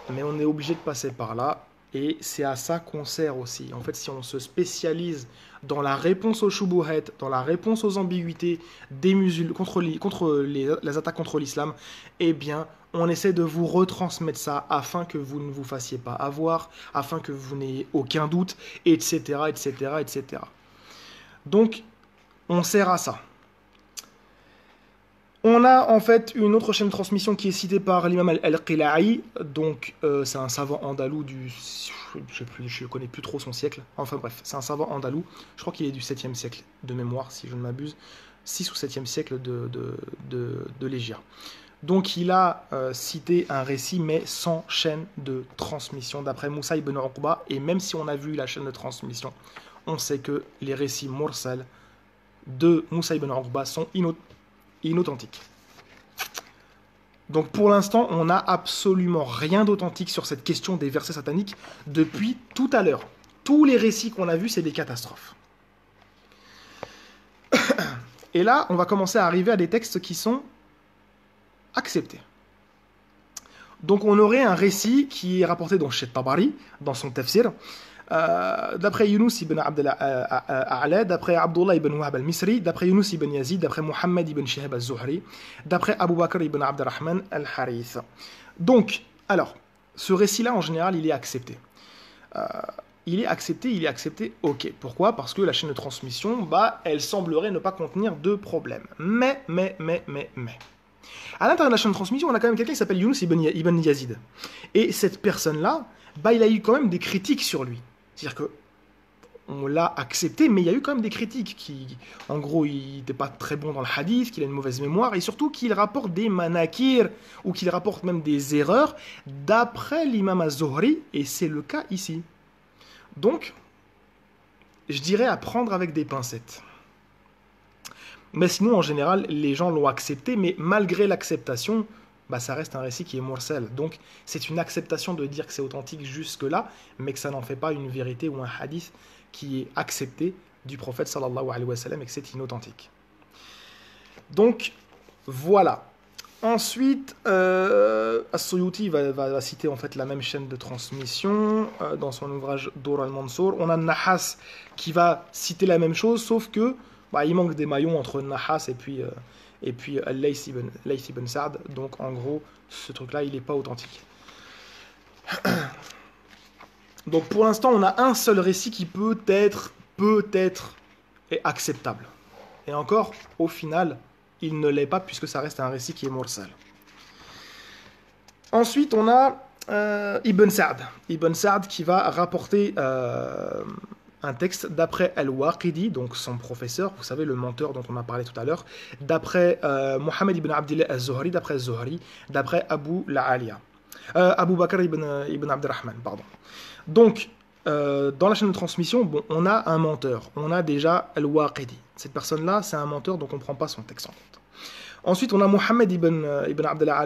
mais on est obligé de passer par là, et c'est à ça qu'on sert aussi. En fait, si on se spécialise dans la réponse aux shubuhat, dans la réponse aux ambiguïtés des musulmans contre les attaques contre l'islam, eh bien, on essaie de vous retransmettre ça afin que vous ne vous fassiez pas avoir, afin que vous n'ayez aucun doute, etc., etc., etc. Donc, on sert à ça. On a en fait une autre chaîne de transmission qui est citée par l'imam al-Qila'i, donc c'est un savant andalou du... je ne connais plus trop son siècle, enfin bref, c'est un savant andalou, je crois qu'il est du 7e siècle de mémoire, si je ne m'abuse, 6 ou 7e siècle de l'Hégire. Donc il a cité un récit, mais sans chaîne de transmission, d'après Moussa ibn Uqba, et même si on a vu la chaîne de transmission, on sait que les récits mursal de Moussa ibn Uqba sont inauthentique. Donc pour l'instant, on n'a absolument rien d'authentique sur cette question des versets sataniques depuis tout à l'heure. Tous les récits qu'on a vus, c'est des catastrophes. Et là, on va commencer à arriver à des textes qui sont acceptés. Donc on aurait un récit qui est rapporté dans Chez Tabari, dans son tafsir, d'après Yunus ibn Abd al-A'la, d'après Abdullah ibn Wahab al-Misri, d'après Yunus ibn Yazid, d'après Mohammed ibn Shihab al-Zuhri, d'après Abu Bakr ibn Abd al-Rahman al-Harith. Donc, alors, ce récit-là, en général, il est accepté. Il est accepté, ok. Pourquoi? Parce que la chaîne de transmission, bah, elle semblerait ne pas contenir de problème. Mais. À l'intérieur de la chaîne de transmission, on a quand même quelqu'un qui s'appelle Yunus ibn Yazid. Et cette personne-là, bah, il a eu quand même des critiques sur lui. C'est-à-dire que on l'a accepté, mais il y a eu quand même des critiques qui, en gros, il n'était pas très bon dans le hadith, qu'il a une mauvaise mémoire, et surtout qu'il rapporte des manakir, ou qu'il rapporte même des erreurs, d'après l'imam az-Zuhri, et c'est le cas ici. Donc, je dirais à prendre avec des pincettes. Mais sinon, en général, les gens l'ont accepté, mais malgré l'acceptation, bah, ça reste un récit qui est mursal. Donc, c'est une acceptation de dire que c'est authentique jusque-là, mais que ça n'en fait pas une vérité ou un hadith qui est accepté du prophète sallallahu alayhi wa sallam et que c'est inauthentique. Donc, voilà. Ensuite, As-Suyuti va citer en fait la même chaîne de transmission dans son ouvrage Dur al-Mansour. On a Nahas qui va citer la même chose, sauf que bah, il manque des maillons entre Nahas et puis Al-Layth ibn Sa'd. Donc en gros, ce truc-là, il n'est pas authentique. Donc pour l'instant, on a un seul récit qui peut-être est acceptable. Et encore, au final, il ne l'est pas puisque ça reste un récit qui est mursal. Ensuite, on a Ibn Sa'd. Ibn Sa'd qui va rapporter un texte d'après Al-Waqidi, donc son professeur, vous savez, le menteur dont on a parlé tout à l'heure, d'après Mohammed ibn Abdillah al-Zuhri, d'après Zuhri, d'après Abu La'aliya. Abu Bakr ibn Abdurrahman, pardon. Donc, dans la chaîne de transmission, bon, on a un menteur. On a déjà Al-Waqidi. Cette personne-là, c'est un menteur, donc on ne prend pas son texte en compte. Ensuite, on a Mohammed ibn Abdillah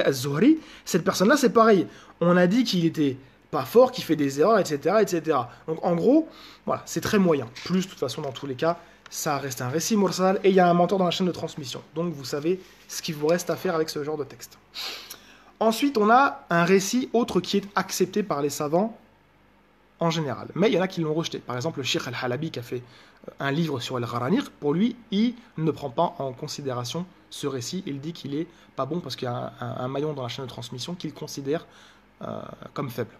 al-Zuhri. Cette personne-là, c'est pareil. On a dit qu'il était pas fort, qu'il fait des erreurs, etc., etc. Donc, en gros, voilà, c'est très moyen. Plus, de toute façon, dans tous les cas, ça reste un récit mursal et il y a un menteur dans la chaîne de transmission. Donc, vous savez ce qu'il vous reste à faire avec ce genre de texte. Ensuite, on a un récit autre qui est accepté par les savants en général. Mais il y en a qui l'ont rejeté. Par exemple, le Sheikh al-Halabi qui a fait un livre sur Al-Gharanir, pour lui, il ne prend pas en considération ce récit. Il dit qu'il est pas bon parce qu'il y a un maillon dans la chaîne de transmission qu'il considère comme faible.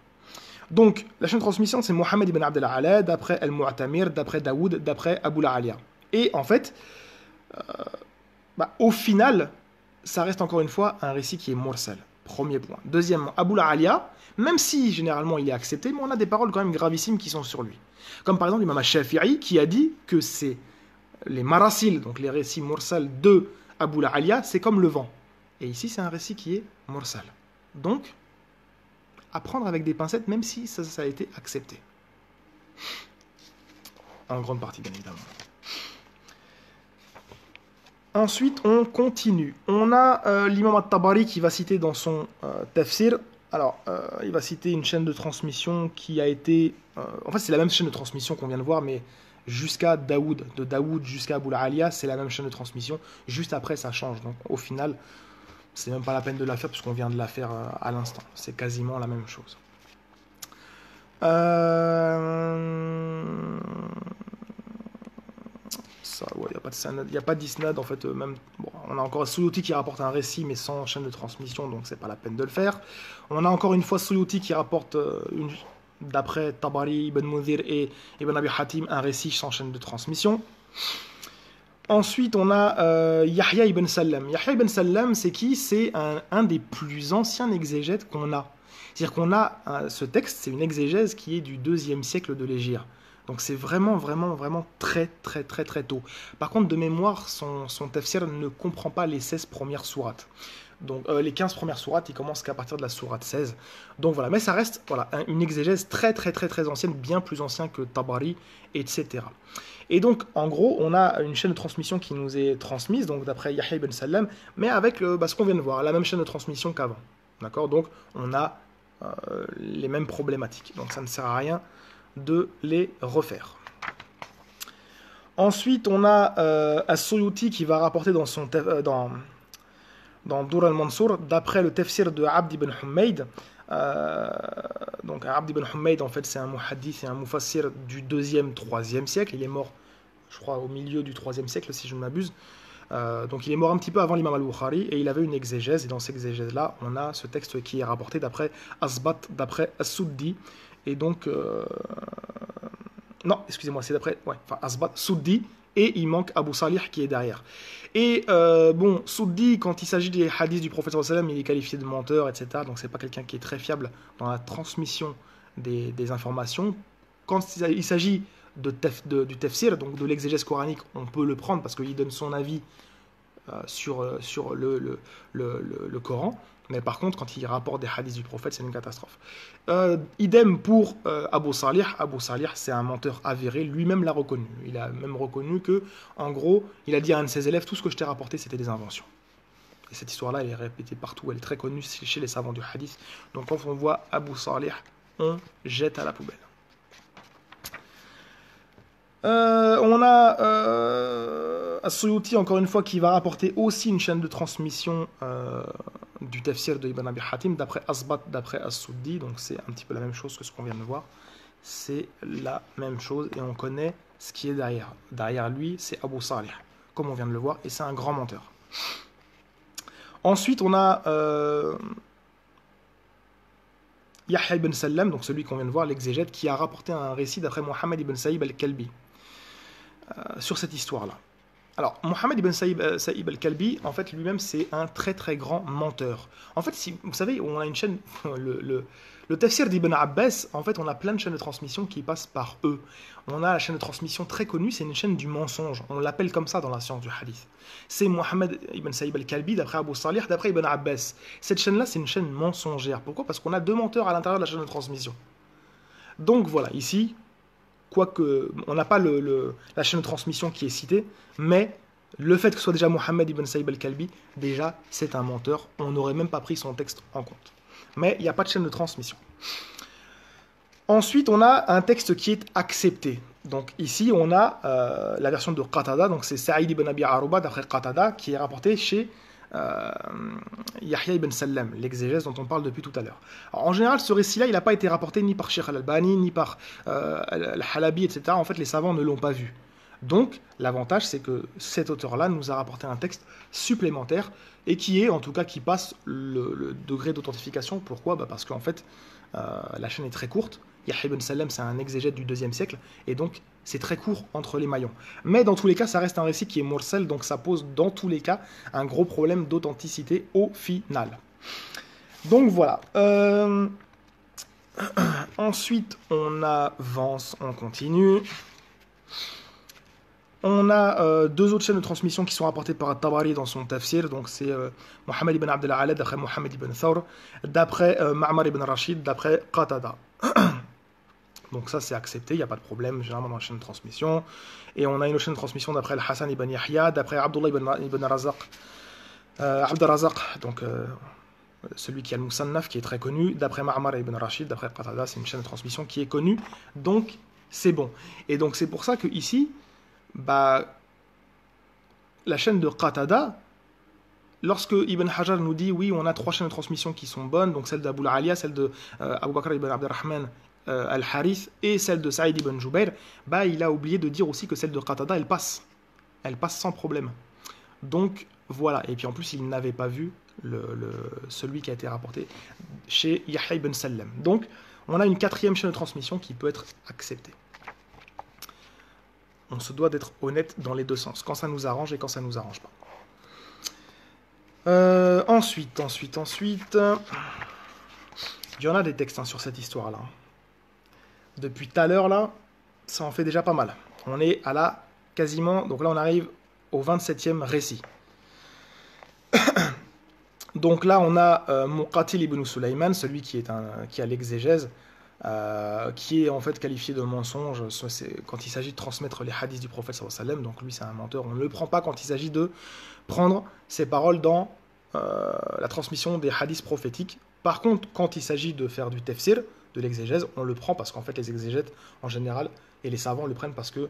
Donc, la chaîne de transmission, c'est Mohammed ibn Abd al-Ala, d'après Al-Mu'tamir, d'après Daoud, d'après Abu La'aliya. Et en fait, au final, ça reste encore une fois un récit qui est mursal. Premier point. Deuxièmement, Abu La'aliya, même si généralement il est accepté, mais on a des paroles quand même gravissimes qui sont sur lui. Comme par exemple l'imam Shafi'i qui a dit que c'est les marasil, donc les récits mursal de Abu La'aliya, c'est comme le vent. Et ici c'est un récit qui est mursal. Donc, à prendre avec des pincettes, même si ça a été accepté. En grande partie, bien évidemment. Ensuite, on continue. On a l'imam al-Tabari qui va citer dans son tafsir. Alors, il va citer une chaîne de transmission qui a été... en fait, c'est la même chaîne de transmission qu'on vient de voir, mais jusqu'à Daoud. De Daoud jusqu'à Abu La'aliya, c'est la même chaîne de transmission. Juste après, ça change. Donc, au final, c'est même pas la peine de la faire, puisqu'on vient de la faire à l'instant. C'est quasiment la même chose. Il n'y a pas d'isnad en fait. Même, bon, on a encore Suyuti qui rapporte un récit mais sans chaîne de transmission, donc c'est pas la peine de le faire. On a encore une fois Suyuti qui rapporte d'après Tabari, Ibn Mundhir et Ibn Abi Hatim un récit sans chaîne de transmission. Ensuite, on a Yahya ibn Sallam. Yahya ibn Sallam, c'est qui? C'est un des plus anciens exégètes qu'on a. C'est-à-dire qu'on a ce texte, c'est une exégèse qui est du 2e siècle de l'Hégire. Donc c'est vraiment très tôt. Par contre, de mémoire, son tafsir ne comprend pas les 16 premières sourates. Donc les 15 premières sourates, il commence qu'à partir de la sourate 16. Donc voilà, mais ça reste une exégèse très ancienne, bien plus ancienne que Tabari, etc. Et donc, en gros, on a une chaîne de transmission qui nous est transmise, donc d'après Yahya ibn Sallam, mais avec ce qu'on vient de voir, la même chaîne de transmission qu'avant. D'accord? Donc, on a les mêmes problématiques. Donc, ça ne sert à rien de les refaire. Ensuite, on a As-Suyuti qui va rapporter dans Dur al-Mansour, d'après le tafsir de Abd ibn Humayd. Donc Abd ibn Humayd, en fait, c'est un muhaddith et un mufassir du 2e, 3e siècle. Il est mort, je crois, au milieu du 3e siècle, si je ne m'abuse. Donc il est mort un petit peu avant l'imam al-Bukhari, et il avait une exégèse, et dans cette exégèse-là, on a ce texte qui est rapporté d'après Asbat, d'après As-Suddi, et donc... non, excusez-moi, c'est d'après Asbat, Suddi, et il manque Abu Salih qui est derrière. Et Suddi, quand il s'agit des hadiths du prophète sallallahu alayhi wa sallam, il est qualifié de menteur, etc. Donc c'est pas quelqu'un qui est très fiable dans la transmission des informations. quand il s'agit du tafsir, donc de l'exégèse coranique, on peut le prendre parce qu'il donne son avis sur le Coran. Mais par contre, quand il rapporte des hadiths du prophète, c'est une catastrophe. Idem pour Abu Salih. Abu Salih, c'est un menteur avéré. Lui-même l'a reconnu. Il a même reconnu que, en gros, il a dit à un de ses élèves, tout ce que je t'ai rapporté, c'était des inventions. Et cette histoire-là, elle est répétée partout. Elle est très connue chez les savants du hadith. Donc quand on voit Abu Salih, on jette à la poubelle. On a As-Suyuti, encore une fois, qui va rapporter aussi une chaîne de transmission du tafsir de Ibn Abi Hatim, d'après Asbat, d'après As-Suddi. Donc c'est un petit peu la même chose que ce qu'on vient de voir. C'est la même chose et on connaît ce qui est derrière. Derrière lui, c'est Abu Salih, comme on vient de le voir, et c'est un grand menteur. Ensuite, on a Yahya ibn Sallam, donc celui qu'on vient de voir, l'exégète, qui a rapporté un récit d'après Mohammed ibn Saïb al-Kalbi sur cette histoire-là. Alors, Mohammed ibn Saïb al-Kalbi, en fait, lui-même, c'est un très très grand menteur. En fait, si, vous savez, on a une chaîne, le tafsir d'Ibn Abbas, en fait, on a plein de chaînes de transmission qui passent par eux. On a la chaîne de transmission très connue, c'est une chaîne du mensonge. On l'appelle comme ça dans la science du hadith. C'est Mohammed ibn Saïb al-Kalbi, d'après Abu Salih, d'après Ibn Abbas. Cette chaîne-là, c'est une chaîne mensongère. Pourquoi? Parce qu'on a deux menteurs à l'intérieur de la chaîne de transmission. Donc voilà, ici, quoique on n'a pas la chaîne de transmission qui est citée, mais le fait que ce soit déjà Mohammed ibn Saïb al-Kalbi, déjà, c'est un menteur. On n'aurait même pas pris son texte en compte. Mais il n'y a pas de chaîne de transmission. Ensuite, on a un texte qui est accepté. Donc ici, on a la version de Qatada, donc c'est Saïd ibn Abi Aruba, d'après Qatada, qui est rapporté chez Yahya ibn Sallam, l'exégèse dont on parle depuis tout à l'heure. En général, ce récit-là, il n'a pas été rapporté ni par Sheikh al-Albani, ni par al-Halabi, etc. En fait, les savants ne l'ont pas vu. Donc, l'avantage, c'est que cet auteur-là nous a rapporté un texte supplémentaire et qui est, en tout cas, qui passe le degré d'authentification. Pourquoi? Parce qu'en fait, la chaîne est très courte. Yahya ibn Sallam, c'est un exégète du 2e siècle, et donc c'est très court entre les maillons. Mais dans tous les cas, ça reste un récit qui est mursal, donc ça pose dans tous les cas un gros problème d'authenticité au final. Donc voilà. Ensuite, on avance, on continue. On a deux autres chaînes de transmission qui sont rapportées par Tabari dans son tafsir. Donc c'est Mohammed ibn Abd al-Ala d'après Mohammed ibn Thawr, d'après Ma'mar ibn Rashid, d'après Qatada. Donc ça c'est accepté, il n'y a pas de problème généralement dans la chaîne de transmission. Et on a une autre chaîne de transmission d'après Al-Hassan ibn Yahya, d'après Abdullah ibn Razaq, Abd al-Razaq, donc celui qui a le Musannaf, qui est très connu, d'après Ma'mar ibn Rashid, d'après Qatada. C'est une chaîne de transmission qui est connue, donc c'est bon. Et donc c'est pour ça que ici, la chaîne de Qatada, lorsque Ibn Hajar nous dit oui, on a trois chaînes de transmission qui sont bonnes, donc celle d'Abu al-Aliya, celle de Abu Bakr ibn Abdurrahman al-Harith et celle de Saïd ibn Jubayr, il a oublié de dire aussi que celle de Qatada, elle passe sans problème. Donc voilà, et puis en plus il n'avait pas vu celui qui a été rapporté chez Yahya ibn Sallam. Donc on a une quatrième chaîne de transmission qui peut être acceptée. On se doit d'être honnête dans les deux sens, quand ça nous arrange et quand ça nous arrange pas. Ensuite, il y en a des textes sur cette histoire-là. Depuis tout à l'heure, là, ça en fait déjà pas mal. On est à la quasiment, donc là on arrive au 27e récit. Donc là on a Muqatil ibn Sulayman, celui qui a l'exégèse, qui est en fait qualifié de mensonge quand il s'agit de transmettre les hadiths du prophète sallallahu alayhi wa sallam. Donc lui c'est un menteur, on ne le prend pas quand il s'agit de prendre ses paroles dans la transmission des hadiths prophétiques. Par contre, quand il s'agit de faire du tafsir, de l'exégèse, on le prend parce qu'en fait les exégètes en général et les savants le prennent parce que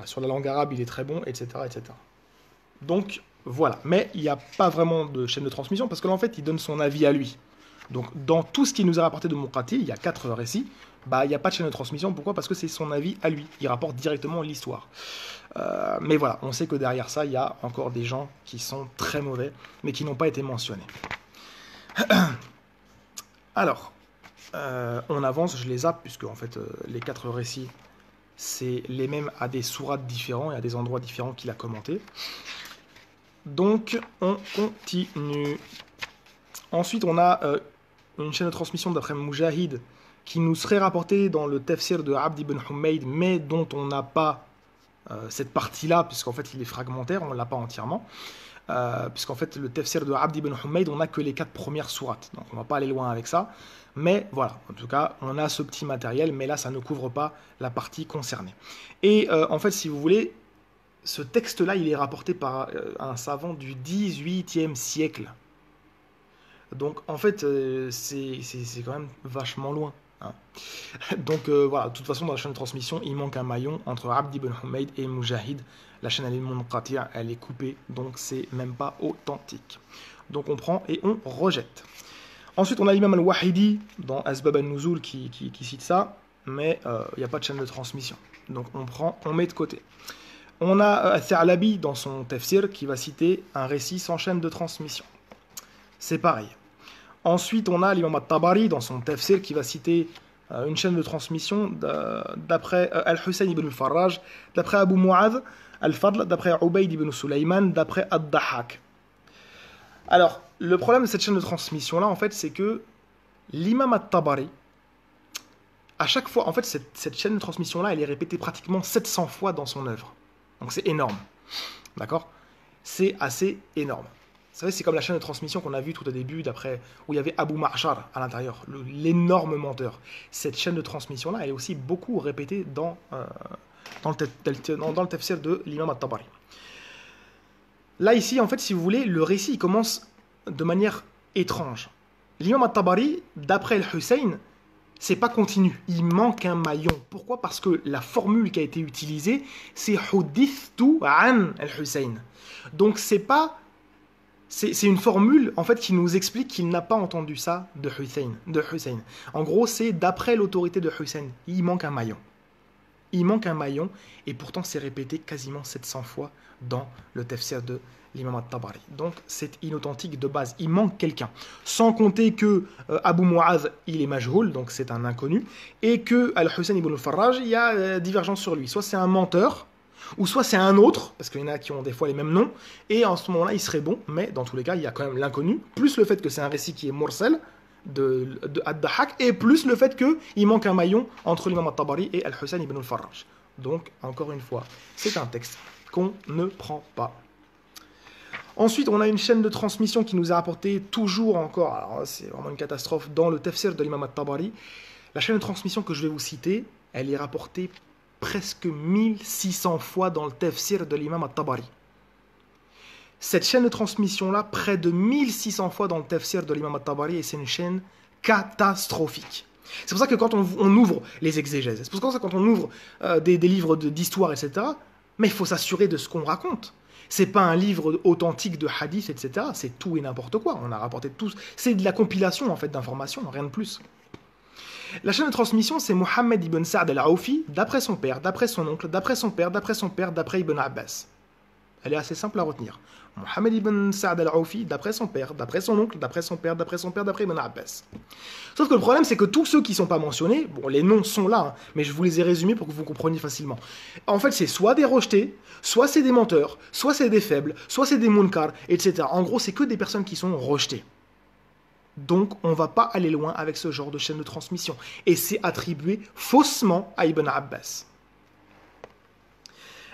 sur la langue arabe il est très bon, etc. etc. Donc voilà, mais il n'y a pas vraiment de chaîne de transmission parce que là en fait il donne son avis à lui. Donc dans tout ce qui nous a rapporté de Muqatil, il y a 4 récits, il n'y a pas de chaîne de transmission. Pourquoi? Parce que c'est son avis à lui, il rapporte directement l'histoire. Mais voilà, on sait que derrière ça il y a encore des gens qui sont très mauvais mais qui n'ont pas été mentionnés. Alors, on avance, je les zappe, puisque en fait les 4 récits, c'est les mêmes à des sourates différents et à des endroits différents qu'il a commenté. Donc, on continue. Ensuite, on a une chaîne de transmission d'après Mujahid, qui nous serait rapporté dans le tafsir de Abd ibn Humayd, mais dont on n'a pas cette partie-là, puisqu'en fait il est fragmentaire, on ne l'a pas entièrement. Puisqu'en fait le tafsir de Abd ibn Humayd, on n'a que les 4 premières sourates, donc on ne va pas aller loin avec ça, mais voilà, en tout cas on a ce petit matériel, mais là ça ne couvre pas la partie concernée. Et en fait, si vous voulez, ce texte-là il est rapporté par un savant du 18e siècle, donc en fait c'est quand même vachement loin, hein. Donc voilà, de toute façon dans la chaîne de transmission il manque un maillon entre Abd ibn Humayd et Mujahid. La chaîne elle est munqati', elle est coupée, donc c'est même pas authentique. Donc on prend et on rejette. Ensuite on a l'imam al-Wahidi dans Asbab al-Nuzul qui cite ça, mais il n'y a pas de chaîne de transmission. Donc on prend, on met de côté. On a Tha'labi dans son tafsir qui va citer un récit sans chaîne de transmission. C'est pareil. Ensuite on a l'imam al-Tabari dans son tafsir qui va citer une chaîne de transmission d'après Al-Hussein ibn al-Farraj, d'après Abu Mu'adh Al-Fadl, d'après Ubayd ibn Sulayman, d'après Ad-Dahhak. Alors, le problème de cette chaîne de transmission-là, en fait, c'est que l'imam At-Tabari, à chaque fois, en fait, cette chaîne de transmission-là, elle est répétée pratiquement 700 fois dans son œuvre. Donc c'est énorme. D'accord? C'est assez énorme. Vous savez, c'est comme la chaîne de transmission qu'on a vue tout au début, où il y avait Abu Ma'shar à l'intérieur, l'énorme menteur. Cette chaîne de transmission-là, elle est aussi beaucoup répétée dans le tafsir de l'imam At-Tabari. Là, ici, en fait, si vous voulez, le récit commence de manière étrange. L'imam At-Tabari, d'après Al-Hussein, c'est pas continu. Il manque un maillon. Pourquoi? Parce que la formule qui a été utilisée, c'est Hudithtu an Al-Hussein. Donc, c'est une formule, en fait, qui nous explique qu'il n'a pas entendu ça de Hussein. En gros, c'est d'après l'autorité de Hussein. Il manque un maillon. Il manque un maillon, et pourtant c'est répété quasiment 700 fois dans le tafsir de l'imam At-Tabari. Donc c'est inauthentique de base, il manque quelqu'un. Sans compter que Abu Mu'adh, il est majhoul, donc c'est un inconnu, et que Al-Hussein ibn al-Farraj, il y a divergence sur lui. Soit c'est un menteur, ou soit c'est un autre, parce qu'il y en a qui ont des fois les mêmes noms, et en ce moment-là il serait bon, mais dans tous les cas il y a quand même l'inconnu, plus le fait que c'est un récit qui est mursal, de Ad-Dahhak, et plus le fait qu'il manque un maillon entre l'imam At-Tabari et Al-Hussein ibn al-Farraj. Donc, encore une fois, c'est un texte qu'on ne prend pas. Ensuite, on a une chaîne de transmission qui nous a apporté toujours encore, alors c'est vraiment une catastrophe, dans le tafsir de l'imam At-Tabari. La chaîne de transmission que je vais vous citer, elle est rapportée presque 1600 fois dans le tafsir de l'imam At-Tabari. Cette chaîne de transmission-là, près de 1600 fois dans le tafsir de l'imam At-Tabari, et c'est une chaîne catastrophique. C'est pour ça que quand on ouvre les exégèses, c'est pour ça que quand on ouvre des livres d'histoire, etc., mais il faut s'assurer de ce qu'on raconte. C'est pas un livre authentique de hadith, etc., c'est tout et n'importe quoi. On a rapporté tout. C'est de la compilation, en fait, d'informations, rien de plus. La chaîne de transmission, c'est Mohammed ibn Sa'd al-Awfi, d'après son père, d'après son oncle, d'après son père, d'après son père, d'après Ibn Abbas. Elle est assez simple à retenir. Mohammed ibn Sa'd al-Awfi, d'après son père, d'après son oncle, d'après son père, d'après son père, d'après Ibn Abbas. Sauf que le problème, c'est que tous ceux qui ne sont pas mentionnés, bon, les noms sont là, hein, mais je vous les ai résumés pour que vous compreniez facilement. En fait, c'est soit des rejetés, soit c'est des menteurs, soit c'est des faibles, soit c'est des munkar, etc. En gros, c'est que des personnes qui sont rejetées. Donc, on ne va pas aller loin avec ce genre de chaîne de transmission. Et c'est attribué faussement à Ibn Abbas.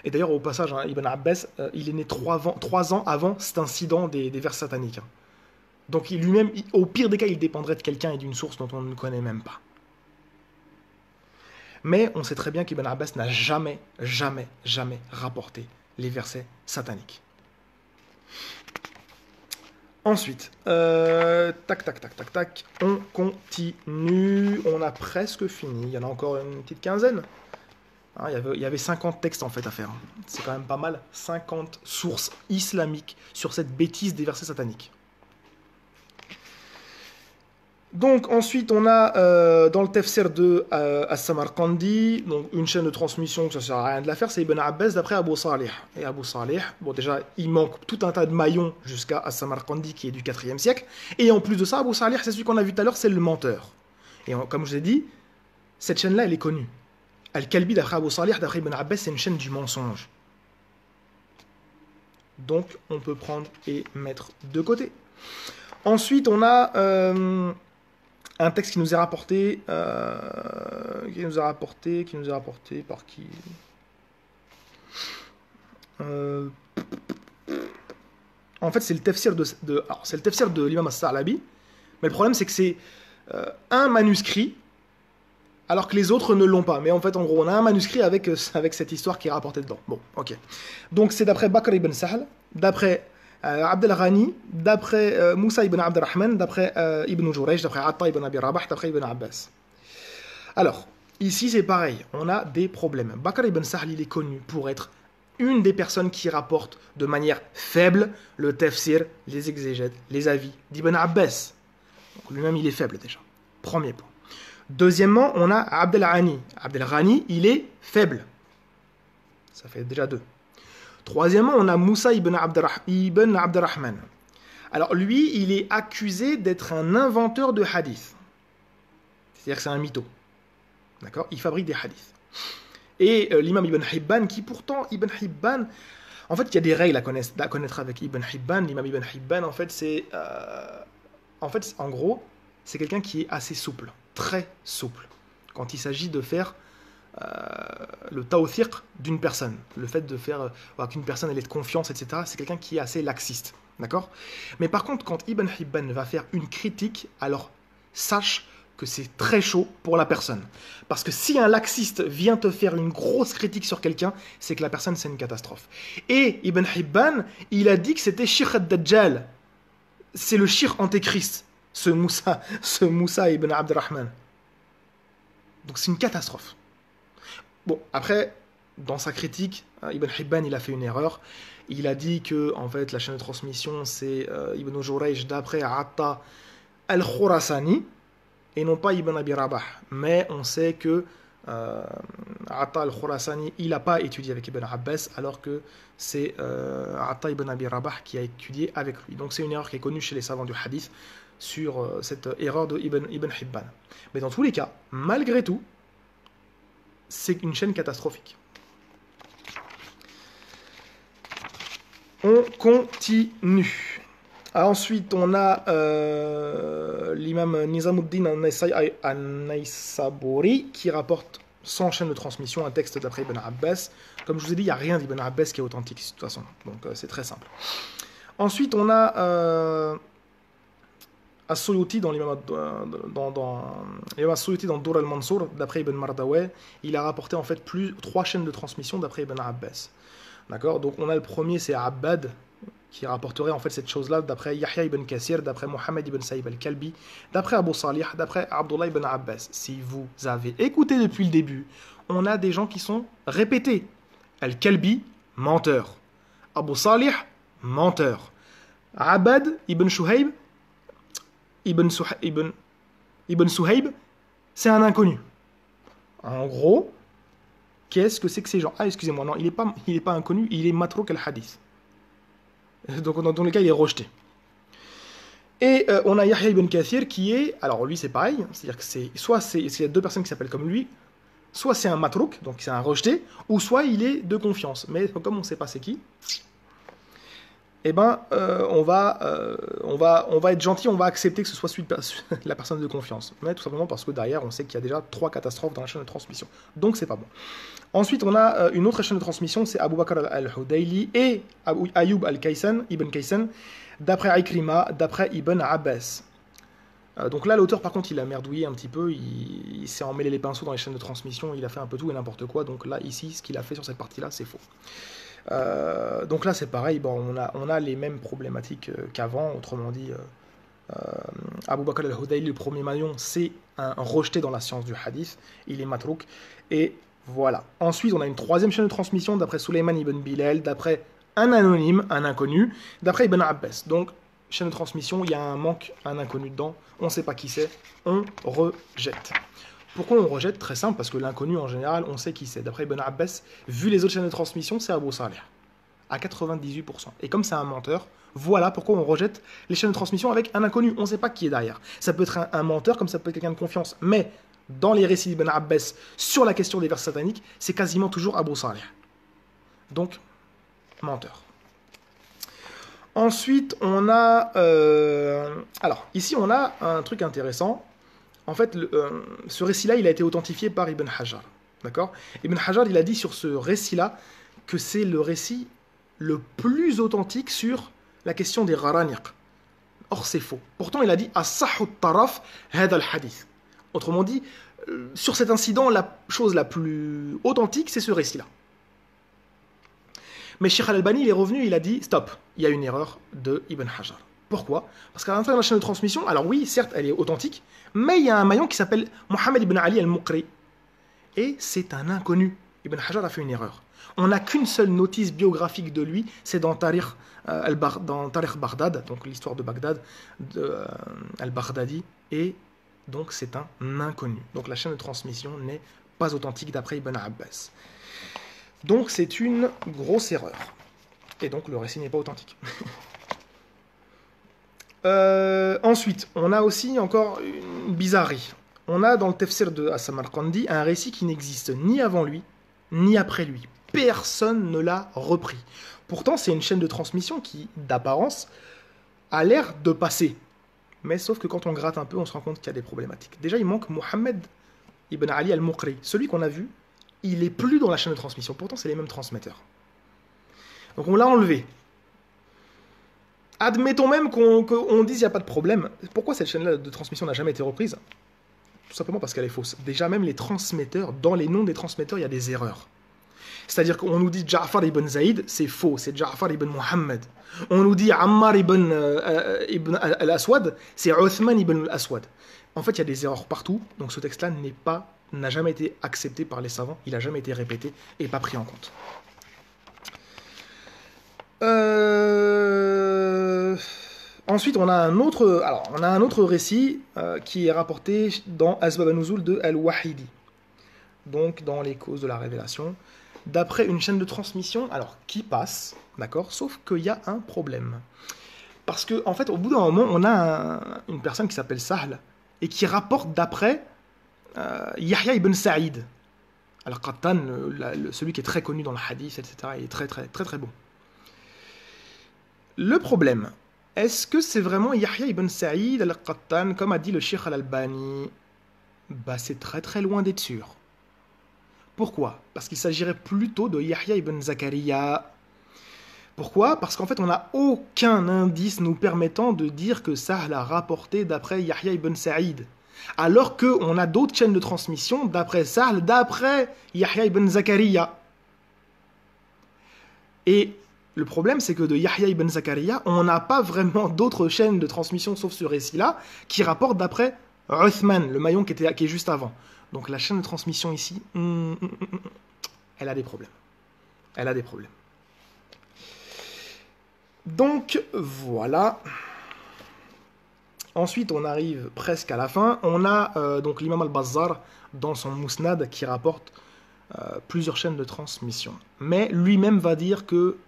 Et d'ailleurs, au passage, hein, Ibn Abbas, il est né 3 ans avant cet incident des vers sataniques. Hein. Donc lui-même, au pire des cas, il dépendrait de quelqu'un et d'une source dont on ne connaît même pas. Mais on sait très bien qu'Ibn Abbas n'a jamais rapporté les versets sataniques. Ensuite, tac, on continue, on a presque fini, il y en a encore une petite quinzaine. Hein, il y avait 50 textes en fait à faire, c'est quand même pas mal, 50 sources islamiques sur cette bêtise des versets sataniques. Donc ensuite on a dans le tafsir de As-Samarqandi, donc une chaîne de transmission que ça sert à rien de la faire, c'est Ibn Abbas d'après Abu Salih. Et Abu Salih, bon déjà il manque tout un tas de maillons jusqu'à As-Samarqandi qui est du 4e siècle, et en plus de ça Abu Salih c'est celui qu'on a vu tout à l'heure, c'est le menteur. Et comme je vous ai dit, cette chaîne là elle est connue. Al-Kalbi d'après Abu Salih, d'après Ibn Abbas, c'est une chaîne du mensonge. Donc on peut prendre et mettre de côté. Ensuite on a un texte qui nous est rapporté, qui nous est rapporté par qui? Euh, En fait, c'est le tafsir alors, c'est le tafsir de l'imam as-Sa'labi, mais le problème c'est que c'est un manuscrit, alors que les autres ne l'ont pas. Mais en fait, en gros, on a un manuscrit avec cette histoire qui est rapportée dedans. Bon, ok. Donc c'est d'après Bakr ibn Sahl, d'après Abd al-Ghani, d'après Moussa ibn Abd al-Rahman, d'après Ibn Jurayj, d'après Atta ibn Abi Rabah, d'après Ibn Abbas. Alors, ici c'est pareil, on a des problèmes. Bakr ibn Sahl, il est connu pour être une des personnes qui rapporte de manière faible le tafsir, les exégètes, les avis d'Ibn Abbas. Donc lui-même, il est faible déjà. Premier point. Deuxièmement, on a Abd al-Ghani. Abd al-Ghani, il est faible. Ça fait déjà deux. Troisièmement, on a Moussa ibn Abd al-Rahman. Alors lui, il est accusé d'être un inventeur de hadith. C'est-à-dire que c'est un mytho. D'accord? Il fabrique des hadiths. Et l'imam Ibn Hibban, qui pourtant, Ibn Hibban, en fait, il y a des règles à connaître avec Ibn Hibban. L'imam Ibn Hibban, en fait, en gros, c'est quelqu'un qui est assez souple, très souple, quand il s'agit de faire le tawthiq d'une personne, le fait de faire qu'une personne elle ait de confiance, etc. C'est quelqu'un qui est assez laxiste, d'accord? Mais par contre, quand Ibn Hibban va faire une critique, alors sache que c'est très chaud pour la personne. Parce que si un laxiste vient te faire une grosse critique sur quelqu'un, c'est que la personne, c'est une catastrophe. Et Ibn Hibban, il a dit que c'était Shir ad-Dajjal. C'est le Shir antéchrist, ce Moussa ibn Abdurrahman. Donc c'est une catastrophe. Bon, après, dans sa critique, Ibn Hibban, il a fait une erreur. Il a dit que, en fait, la chaîne de transmission, c'est Ibn Jurayj d'après Atta al-Khurasani, et non pas Ibn Abi Rabah. Mais on sait que Atta al-Khurasani, il n'a pas étudié avec Ibn Abbas, alors que c'est Atta ibn Abi Rabah qui a étudié avec lui. Donc c'est une erreur qui est connue chez les savants du hadith sur cette erreur de Ibn Hibban. Mais dans tous les cas, malgré tout, c'est une chaîne catastrophique. On continue. Ensuite, on a l'imam Nizamuddin al-Naysaburi qui rapporte sans chaîne de transmission un texte d'après Ibn Abbas. Comme je vous ai dit, il n'y a rien d'Ibn Abbas qui est authentique de toute façon. Donc c'est très simple. Ensuite, on a As-Suyuti dans l'imam As-Suyuti dans Dur al-Mansour d'après Ibn Mardaweh. Il a rapporté en fait trois chaînes de transmission d'après Ibn Abbas. D'accord? Donc on a le premier, c'est Abbad, qui rapporterait en fait cette chose-là d'après Yahya ibn Kassir, d'après Mohammed ibn Saïb al-Kalbi, d'après Abu Salih, d'après Abdullah ibn Abbas. Si vous avez écouté depuis le début, on a des gens qui sont répétés. Al-Kalbi, menteur. Abu Salih, menteur. Abad ibn Shuhayb, ibn Suhayb, c'est un inconnu. En gros, qu'est-ce que c'est que ces gens? Ah, excusez-moi, non, il est pas inconnu, il est matrouk al-hadith. Donc dans tous les cas, il est rejeté. Et on a Yahya ibn Kathir qui est... Alors lui, c'est pareil. C'est-à-dire que il y a deux personnes qui s'appellent comme lui. Soit c'est un matrouk, donc c'est un rejeté, ou soit il est de confiance. Mais comme on ne sait pas c'est qui, eh ben, on va être gentil, on va accepter que ce soit la personne de confiance. Mais tout simplement parce que derrière, on sait qu'il y a déjà 3 catastrophes dans la chaîne de transmission. Donc c'est pas bon. Ensuite, on a une autre chaîne de transmission, c'est Abu Bakr al-Hudayli et Ayyub ibn Kaysan, d'après Ikrima, d'après Ibn Abbas. Donc là, l'auteur, par contre, il a merdouillé un petit peu, il s'est emmêlé les pinceaux dans les chaînes de transmission, il a fait un peu tout et n'importe quoi. Donc là, ici, ce qu'il a fait sur cette partie-là, c'est faux. Donc là, c'est pareil, bon, on a les mêmes problématiques qu'avant, autrement dit, Abu Bakr al-Hudayli, le premier maillon, c'est un rejeté dans la science du hadith, il est matrouk, et voilà. Ensuite, on a une troisième chaîne de transmission d'après Sulayman ibn Bilal, d'après un anonyme, un inconnu, d'après Ibn Abbas. Donc, chaîne de transmission, il y a un manque, un inconnu dedans, on ne sait pas qui c'est, on rejette. Pourquoi on rejette? Très simple, parce que l'inconnu, en général, on sait qui c'est. D'après Ibn Abbas, vu les autres chaînes de transmission, c'est Abu Salih, à 98%. Et comme c'est un menteur, voilà pourquoi on rejette les chaînes de transmission avec un inconnu. On ne sait pas qui est derrière. Ça peut être un menteur, comme ça peut être quelqu'un de confiance, mais dans les récits d'Ibn Abbas sur la question des vers sataniques, c'est quasiment toujours Abu Salih. Donc, menteur. Ensuite, on a... alors, ici, on a un truc intéressant. En fait, ce récit-là, il a été authentifié par Ibn Hajar. D'accord? Ibn Hajar, il a dit sur ce récit-là que c'est le récit le plus authentique sur la question des gharaniq. Or, c'est faux. Pourtant, il a dit as-sahhu taraf hada al-hadith. Autrement dit, sur cet incident, la chose la plus authentique, c'est ce récit-là. Mais Sheikh Al-Albani, il est revenu, il a dit stop, il y a une erreur de Ibn Hajar. Pourquoi? Parce qu'à l'intérieur de la chaîne de transmission, alors oui, certes, elle est authentique, mais il y a un maillon qui s'appelle Mohammed ibn Ali al-Muqri. Et c'est un inconnu. Ibn Hajar a fait une erreur. On n'a qu'une seule notice biographique de lui, c'est dans Tarikh Baghdad, donc l'histoire de Bagdad, al-Baghdadi, et donc c'est un inconnu. Donc la chaîne de transmission n'est pas authentique d'après Ibn Abbas. Donc c'est une grosse erreur. Et donc le récit n'est pas authentique. Ensuite, on a aussi encore une bizarrerie. On a dans le tafsir de As-Samarqandi un récit qui n'existe ni avant lui, ni après lui. Personne ne l'a repris. Pourtant, c'est une chaîne de transmission qui, d'apparence, a l'air de passer. Mais sauf que quand on gratte un peu, on se rend compte qu'il y a des problématiques. Déjà, il manque Mohammed ibn Ali al-Muqri. Celui qu'on a vu, il n'est plus dans la chaîne de transmission. Pourtant, c'est les mêmes transmetteurs. Donc on l'a enlevé. Admettons même qu'on dise qu'il n'y a pas de problème. Pourquoi cette chaîne-là de transmission n'a jamais été reprise? Tout simplement parce qu'elle est fausse. Déjà, même les transmetteurs, dans les noms des transmetteurs, il y a des erreurs. C'est-à-dire qu'on nous dit Ja'far ibn Zaïd, c'est faux, c'est Ja'far ibn Muhammad. On nous dit Ammar ibn al-Aswad, c'est Uthman ibn al-Aswad. En fait, il y a des erreurs partout, donc ce texte-là n'a jamais été accepté par les savants, il n'a jamais été répété et pas pris en compte. Ensuite, on a un autre récit qui est rapporté dans Asbab an-Nuzul de Al-Wahidi, donc dans les causes de la révélation, d'après une chaîne de transmission, alors qui passe, d'accord, sauf qu'il y a un problème. Parce que, en fait, au bout d'un moment, on a une personne qui s'appelle Sahl et qui rapporte d'après Yahya ibn Sa'id, Al-Qattan, celui qui est très connu dans le hadith, etc., il est très très très très bon. Le problème, est-ce que c'est vraiment Yahya ibn Sa'id al-Qattan, comme a dit le Cheikh Al-Albani? Bah, c'est très très loin d'être sûr. Pourquoi? Parce qu'il s'agirait plutôt de Yahya ibn Zakaria. Pourquoi? Parce qu'en fait, on n'a aucun indice nous permettant de dire que Sahl a rapporté d'après Yahya ibn Sa'id. Alors qu'on a d'autres chaînes de transmission d'après Sahl, d'après Yahya ibn Zakaria. Et le problème, c'est que de Yahya ibn Zakaria, on n'a pas vraiment d'autres chaînes de transmission, sauf ce récit-là, qui rapportent d'après Uthman, le maillon qui est juste avant. Donc la chaîne de transmission ici, elle a des problèmes. Elle a des problèmes. Donc voilà. Ensuite, on arrive presque à la fin. On a donc l'imam al-Bazzar dans son Musnad qui rapporte plusieurs chaînes de transmission. Mais lui-même va dire que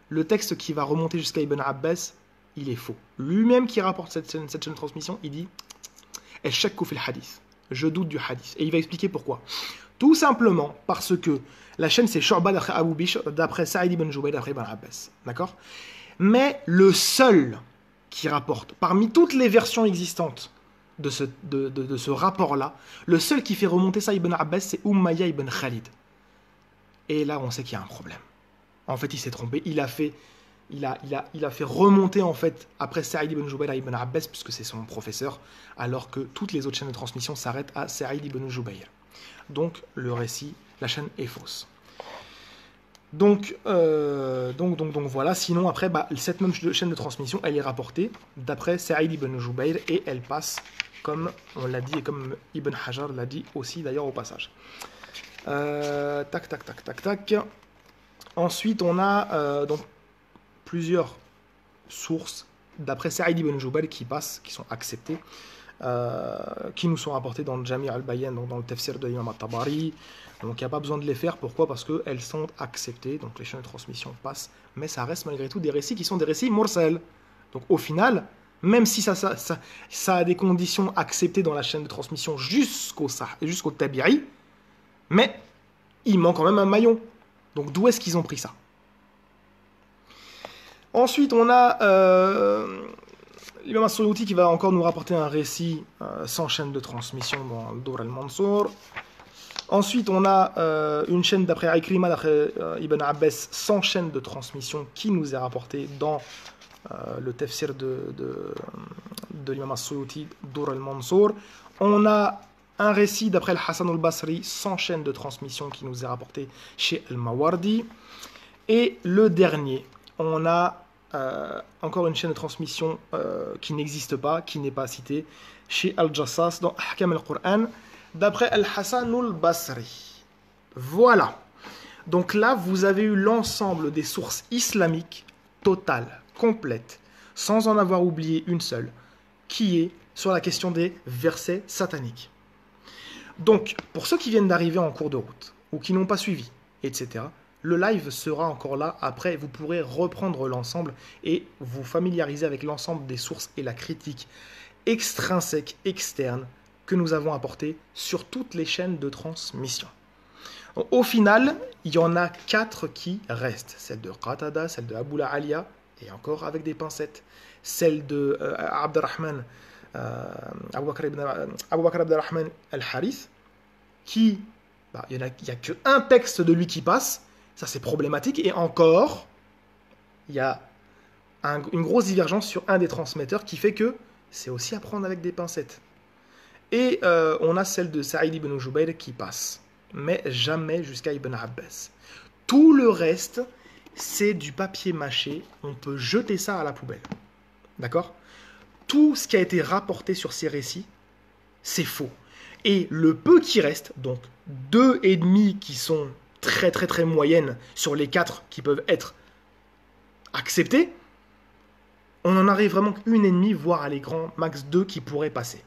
le texte qui va remonter jusqu'à Ibn Abbas, il est faux. Lui-même qui rapporte cette chaîne de transmission, il dit « Eshakku fil hadith ». Je doute du hadith. Et il va expliquer pourquoi. Tout simplement parce que la chaîne c'est Shu'ba d'après Abu Bishr, d'après Sa'id ibn Jubayr, d'après Ibn Abbas. D'accord? Mais le seul qui rapporte, parmi toutes les versions existantes de ce rapport-là, le seul qui fait remonter ça Ibn Abbas, c'est Umayya ibn Khalid. Et là, on sait qu'il y a un problème. En fait, il s'est trompé. Il a fait remonter, en fait, après Sa'id ibn Jubayr à Ibn Abbas, puisque c'est son professeur, alors que toutes les autres chaînes de transmission s'arrêtent à Sa'id ibn Jubayr. Donc, le récit, la chaîne est fausse. Donc voilà. Sinon, après, cette même chaîne de transmission, elle est rapportée d'après Sa'id ibn Jubayr et elle passe, comme on l'a dit et comme Ibn Hajar l'a dit aussi, d'ailleurs, au passage. Tac. Ensuite, on a donc plusieurs sources d'après Sa'id ibn Jubayr qui sont acceptées, qui nous sont rapportées dans le Jami' al-Bayan, donc dans le tafsir de l'imam al-Tabari. Donc il n'y a pas besoin de les faire. Pourquoi? Parce qu'elles sont acceptées, donc les chaînes de transmission passent, mais ça reste malgré tout des récits qui sont des récits mursal. Donc au final, même si ça a des conditions acceptées dans la chaîne de transmission jusqu'au tabi'i, mais il manque quand même un maillon. Donc d'où est-ce qu'ils ont pris ça? Ensuite, on a l'imam As-Suyuti qui va encore nous rapporter un récit sans chaîne de transmission dans le Dur al-Mansour. Ensuite, on a une chaîne d'après Ikrima, d'après Ibn Abbas, sans chaîne de transmission qui nous est rapportée dans le tafsir de l'imam As-Suyuti, Dur al-Mansour. On a un récit d'après Al-Hasan al-Basri sans chaîne de transmission qui nous est rapporté chez Al-Mawardi. Et le dernier, on a encore une chaîne de transmission qui n'existe pas, qui n'est pas citée, chez Al-Jassas dans Ahkam al-Qur'an, d'après Al-Hasan al-Basri. Voilà. Donc là, vous avez eu l'ensemble des sources islamiques totales, complètes, sans en avoir oublié une seule, qui est sur la question des versets sataniques. Donc, pour ceux qui viennent d'arriver en cours de route, ou qui n'ont pas suivi, etc., le live sera encore là. Après, vous pourrez reprendre l'ensemble et vous familiariser avec l'ensemble des sources et la critique extrinsèque, externe, que nous avons apportée sur toutes les chaînes de transmission. Donc, au final, il y en a 4 qui restent. Celle de Qatada, celle de Abu Aliya, et encore avec des pincettes. Celle de Abdurrahman, Abu Bakr Abdurrahman al-Harith, qui, il n'y a qu'un texte de lui qui passe. Ça, c'est problématique. Et encore, il y a une grosse divergence sur un des transmetteurs qui fait que c'est aussi à prendre avec des pincettes. Et on a celle de Saïd ibn Jubayr qui passe, mais jamais jusqu'à Ibn Abbas. Tout le reste, c'est du papier mâché. On peut jeter ça à la poubelle. D'accord ? Tout ce qui a été rapporté sur ces récits, c'est faux. Et le peu qui reste, donc 2,5 qui sont très moyennes sur les 4 qui peuvent être acceptées, on en arrive vraiment qu'une et demie, voire à les grands max 2 qui pourraient passer.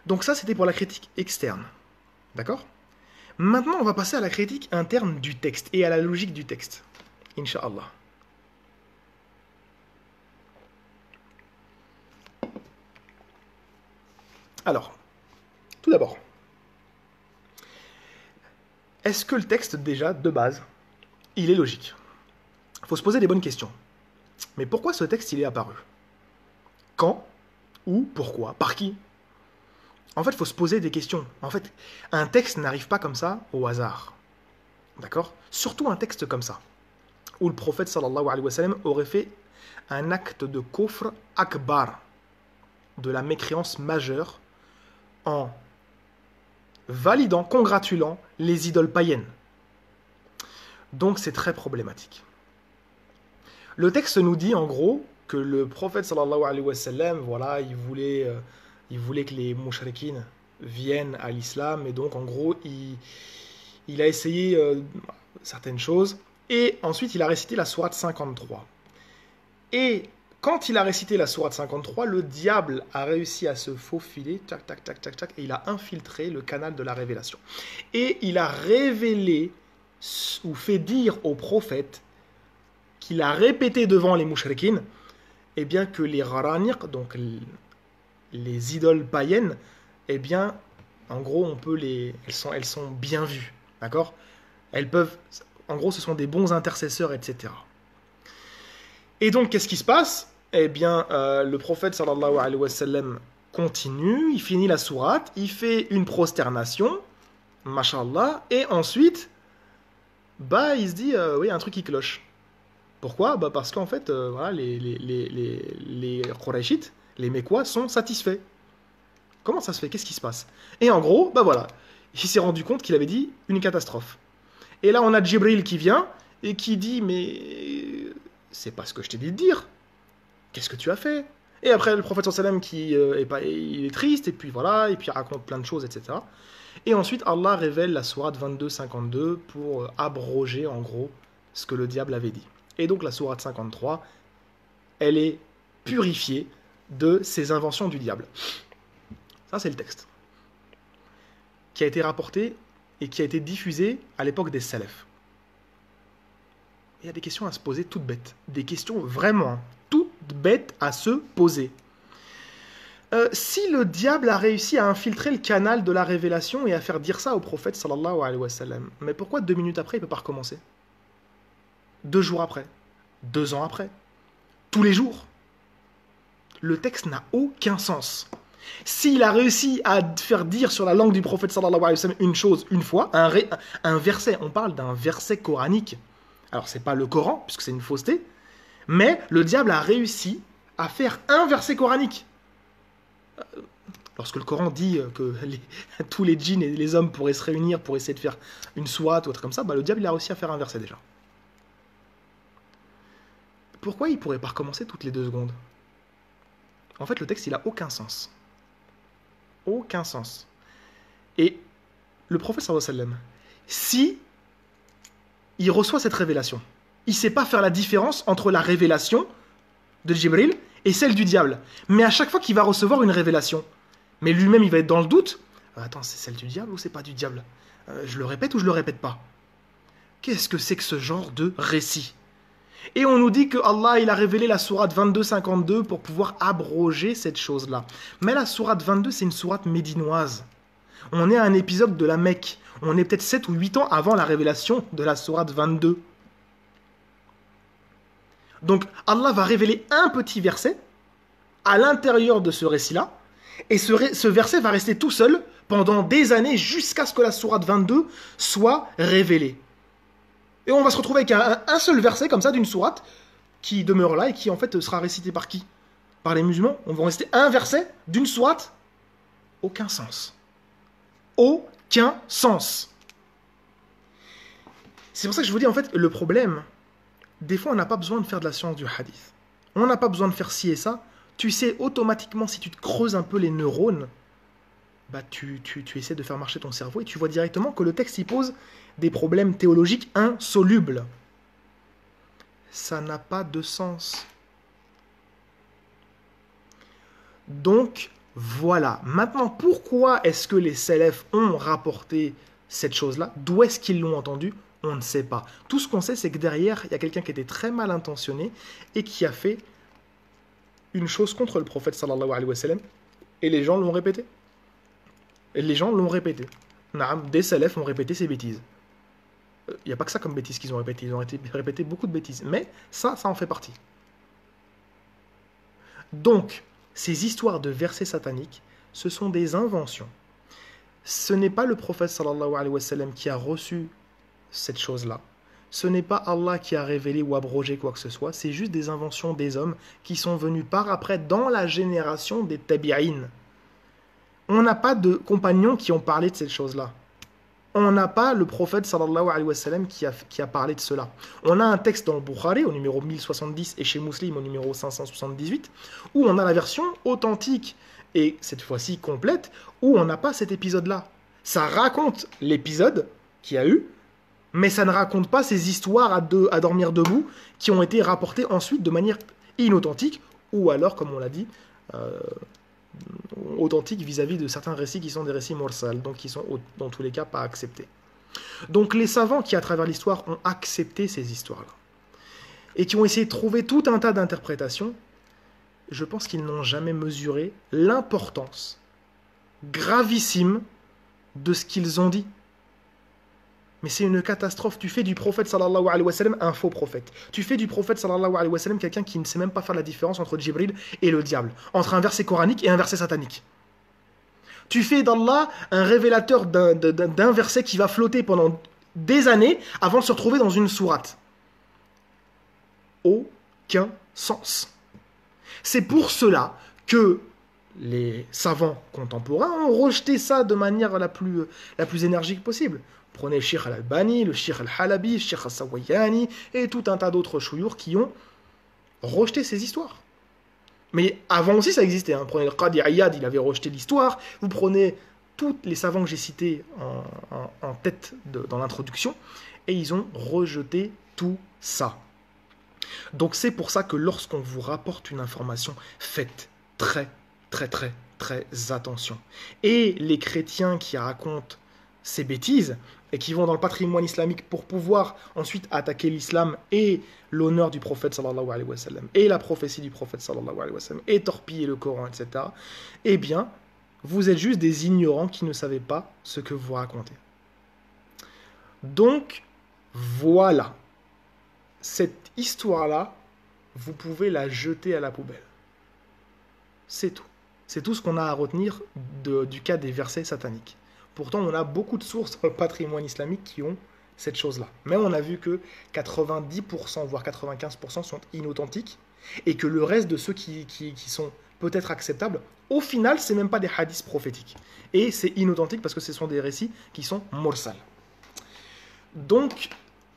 Donc ça, c'était pour la critique externe. D'accord ? Maintenant, on va passer à la critique interne du texte et à la logique du texte. Inch'Allah. Alors, tout d'abord, est-ce que le texte, déjà, de base, il est logique ? Il faut se poser des bonnes questions. Mais pourquoi ce texte, il est apparu ? Quand ? Où ? Pourquoi ? Par qui ? En fait, il faut se poser des questions. En fait, un texte n'arrive pas comme ça, au hasard. D'accord ? Surtout un texte comme ça, où le prophète, sallallahu alayhi wa sallam, aurait fait un acte de kufr akbar, de la mécréance majeure, en validant, congratulant les idoles païennes. Donc c'est très problématique. Le texte nous dit en gros que le prophète sallallahu alayhi wa sallam, voilà, il voulait que les mouchrikines viennent à l'islam, et donc en gros il a essayé certaines choses, et ensuite il a récité la sourate 53. Et quand il a récité la sourate 53, le diable a réussi à se faufiler, tac, tac, tac, tac, tac, et il a infiltré le canal de la révélation. Et il a révélé, ou fait dire au prophète, qu'il a répété devant les mouchrikines, eh bien que les gharaniq, donc les idoles païennes, eh bien, en gros, elles sont bien vues, d'accord ? Elles peuvent, en gros, ce sont des bons intercesseurs, etc. Et donc, qu'est-ce qui se passe ? Eh bien, le prophète sallallahu alayhi wa sallam continue, il finit la sourate, il fait une prosternation, mashallah, et ensuite, il se dit, oui, il y a un truc qui cloche. Pourquoi ? Parce qu'en fait, voilà, les Qurayshites, les Mécois, sont satisfaits. Comment ça se fait ? Qu'est-ce qui se passe ? Et en gros, voilà, il s'est rendu compte qu'il avait dit une catastrophe. Et là, on a Djibril qui vient et qui dit, mais c'est pas ce que je t'ai dit de dire. Qu'est-ce que tu as fait ? Et après, le prophète sallam qui il est triste, et puis voilà, et puis il raconte plein de choses, etc. Et ensuite, Allah révèle la sourate 22-52 pour abroger, en gros, ce que le diable avait dit. Et donc, la sourate 53, elle est purifiée de ces inventions du diable. Ça, c'est le texte qui a été rapporté et qui a été diffusé à l'époque des salafs. Il y a des questions à se poser toutes bêtes. Des questions vraiment toutes bêtes à se poser. Si le diable a réussi à infiltrer le canal de la révélation et à faire dire ça au prophète sallallahu alayhi wa sallam, mais pourquoi 2 minutes après il ne peut pas recommencer ? 2 jours après ? 2 ans après ? Tous les jours ? le texte n'a aucun sens. S'il a réussi à faire dire sur la langue du prophète sallallahu alayhi wa sallam une chose une fois, un verset, on parle d'un verset coranique. Alors c'est pas le Coran, puisque c'est une fausseté, mais le diable a réussi à faire un verset coranique. Lorsque le Coran dit que tous les djinns et les hommes pourraient se réunir pour essayer de faire une sourate ou autre comme ça, le diable il a réussi à faire un verset déjà. Pourquoi il ne pourrait pas recommencer toutes les 2 secondes? En fait, le texte, il n'a aucun sens. Aucun sens. Et le prophète sallallahu alayhi wa sallam, si il reçoit cette révélation, il ne sait pas faire la différence entre la révélation de Jibril et celle du diable. Mais à chaque fois qu'il va recevoir une révélation, mais lui-même, il va être dans le doute. Attends, c'est celle du diable ou c'est pas du diable? Je le répète ou je le répète pas? Qu'est-ce que c'est que ce genre de récit? Et on nous dit que Allah il a révélé la sourate 22-52 pour pouvoir abroger cette chose-là. Mais la sourate 22, c'est une sourate médinoise. On est à un épisode de la Mecque. On est peut-être 7 ou 8 ans avant la révélation de la sourate 22. Donc Allah va révéler un petit verset à l'intérieur de ce récit-là. Et ce verset va rester tout seul pendant des années jusqu'à ce que la sourate 22 soit révélée. Et on va se retrouver avec un seul verset comme ça d'une sourate qui demeure là et qui en fait sera récité par qui? Par les musulmans. On va rester un verset d'une sourate. Aucun sens. Aucun sens. C'est pour ça que je vous dis en fait le problème, des fois on n'a pas besoin de faire de la science du hadith. On n'a pas besoin de faire ci et ça. Tu sais automatiquement, si tu te creuses un peu les neurones, tu essaies de faire marcher ton cerveau et tu vois directement que le texte y pose des problèmes théologiques insolubles. Ça n'a pas de sens. Donc, voilà. Maintenant, pourquoi est-ce que les salafs ont rapporté cette chose-là? D'où est-ce qu'ils l'ont entendu? On ne sait pas. Tout ce qu'on sait, c'est que derrière, il y a quelqu'un qui était très mal intentionné et qui a fait une chose contre le prophète sallallahu alayhi wa sallam, et les gens l'ont répété. Et les gens l'ont répété. Des salafs ont répété ces bêtises. Il n'y a pas que ça comme bêtises qu'ils ont répété. Ils ont répété beaucoup de bêtises. Mais ça en fait partie. Donc, ces histoires de versets sataniques, ce sont des inventions. Ce n'est pas le prophète sallallahu alayhi wa sallam qui a reçu cette chose-là. Ce n'est pas Allah qui a révélé ou abrogé quoi que ce soit. C'est juste des inventions des hommes qui sont venus par après dans la génération des tabi'in. On n'a pas de compagnons qui ont parlé de cette chose-là. On n'a pas le prophète sallallahu alayhi wa sallam qui a parlé de cela. On a un texte dans le Bukhari au numéro 1070 et chez Muslim au numéro 578 où on a la version authentique et cette fois-ci complète où on n'a pas cet épisode-là. Ça raconte l'épisode qu'il y a eu, mais ça ne raconte pas ces histoires à dormir debout qui ont été rapportées ensuite de manière inauthentique ou alors, comme on l'a dit, authentiques vis-à-vis de certains récits qui sont des récits mursal, donc qui sont dans tous les cas pas acceptés. Donc les savants qui à travers l'histoire ont accepté ces histoires-là et qui ont essayé de trouver tout un tas d'interprétations, je pense qu'ils n'ont jamais mesuré l'importance gravissime de ce qu'ils ont dit. Mais c'est une catastrophe. Tu fais du prophète sallallahu alayhi wa sallam un faux prophète. Tu fais du prophète sallallahu alayhi wa sallam quelqu'un qui ne sait même pas faire la différence entre Jibril et le diable, entre un verset coranique et un verset satanique. Tu fais d'Allah un révélateur d'un verset qui va flotter pendant des années avant de se retrouver dans une sourate. Aucun sens. C'est pour cela que les savants contemporains ont rejeté ça de manière la plus énergique possible. Prenez le Cheikh al-Albani, le Cheikh al-Halabi, le Cheikh al-Sawayani et tout un tas d'autres chouyours qui ont rejeté ces histoires. Mais avant aussi ça existait. Prenez le Qadi Iyad, il avait rejeté l'histoire. Vous prenez tous les savants que j'ai cités en tête dans l'introduction et ils ont rejeté tout ça. Donc c'est pour ça que lorsqu'on vous rapporte une information, faites très attention. Et les chrétiens qui racontent ces bêtises et qui vont dans le patrimoine islamique pour pouvoir ensuite attaquer l'islam et l'honneur du prophète sallallahu alayhi wa sallam et la prophétie du prophète sallallahu alayhi wa sallam et torpiller le Coran, etc. Eh bien, vous êtes juste des ignorants qui ne savez pas ce que vous racontez. Donc, voilà. Cette histoire-là, vous pouvez la jeter à la poubelle. C'est tout. C'est tout ce qu'on a à retenir du cas des versets sataniques. Pourtant, on a beaucoup de sources dans le patrimoine islamique qui ont cette chose-là. Mais on a vu que 90%, voire 95% sont inauthentiques, et que le reste de ceux qui sont peut-être acceptables, au final, c'est même pas des hadiths prophétiques. Et c'est inauthentique parce que ce sont des récits qui sont mursal. Donc,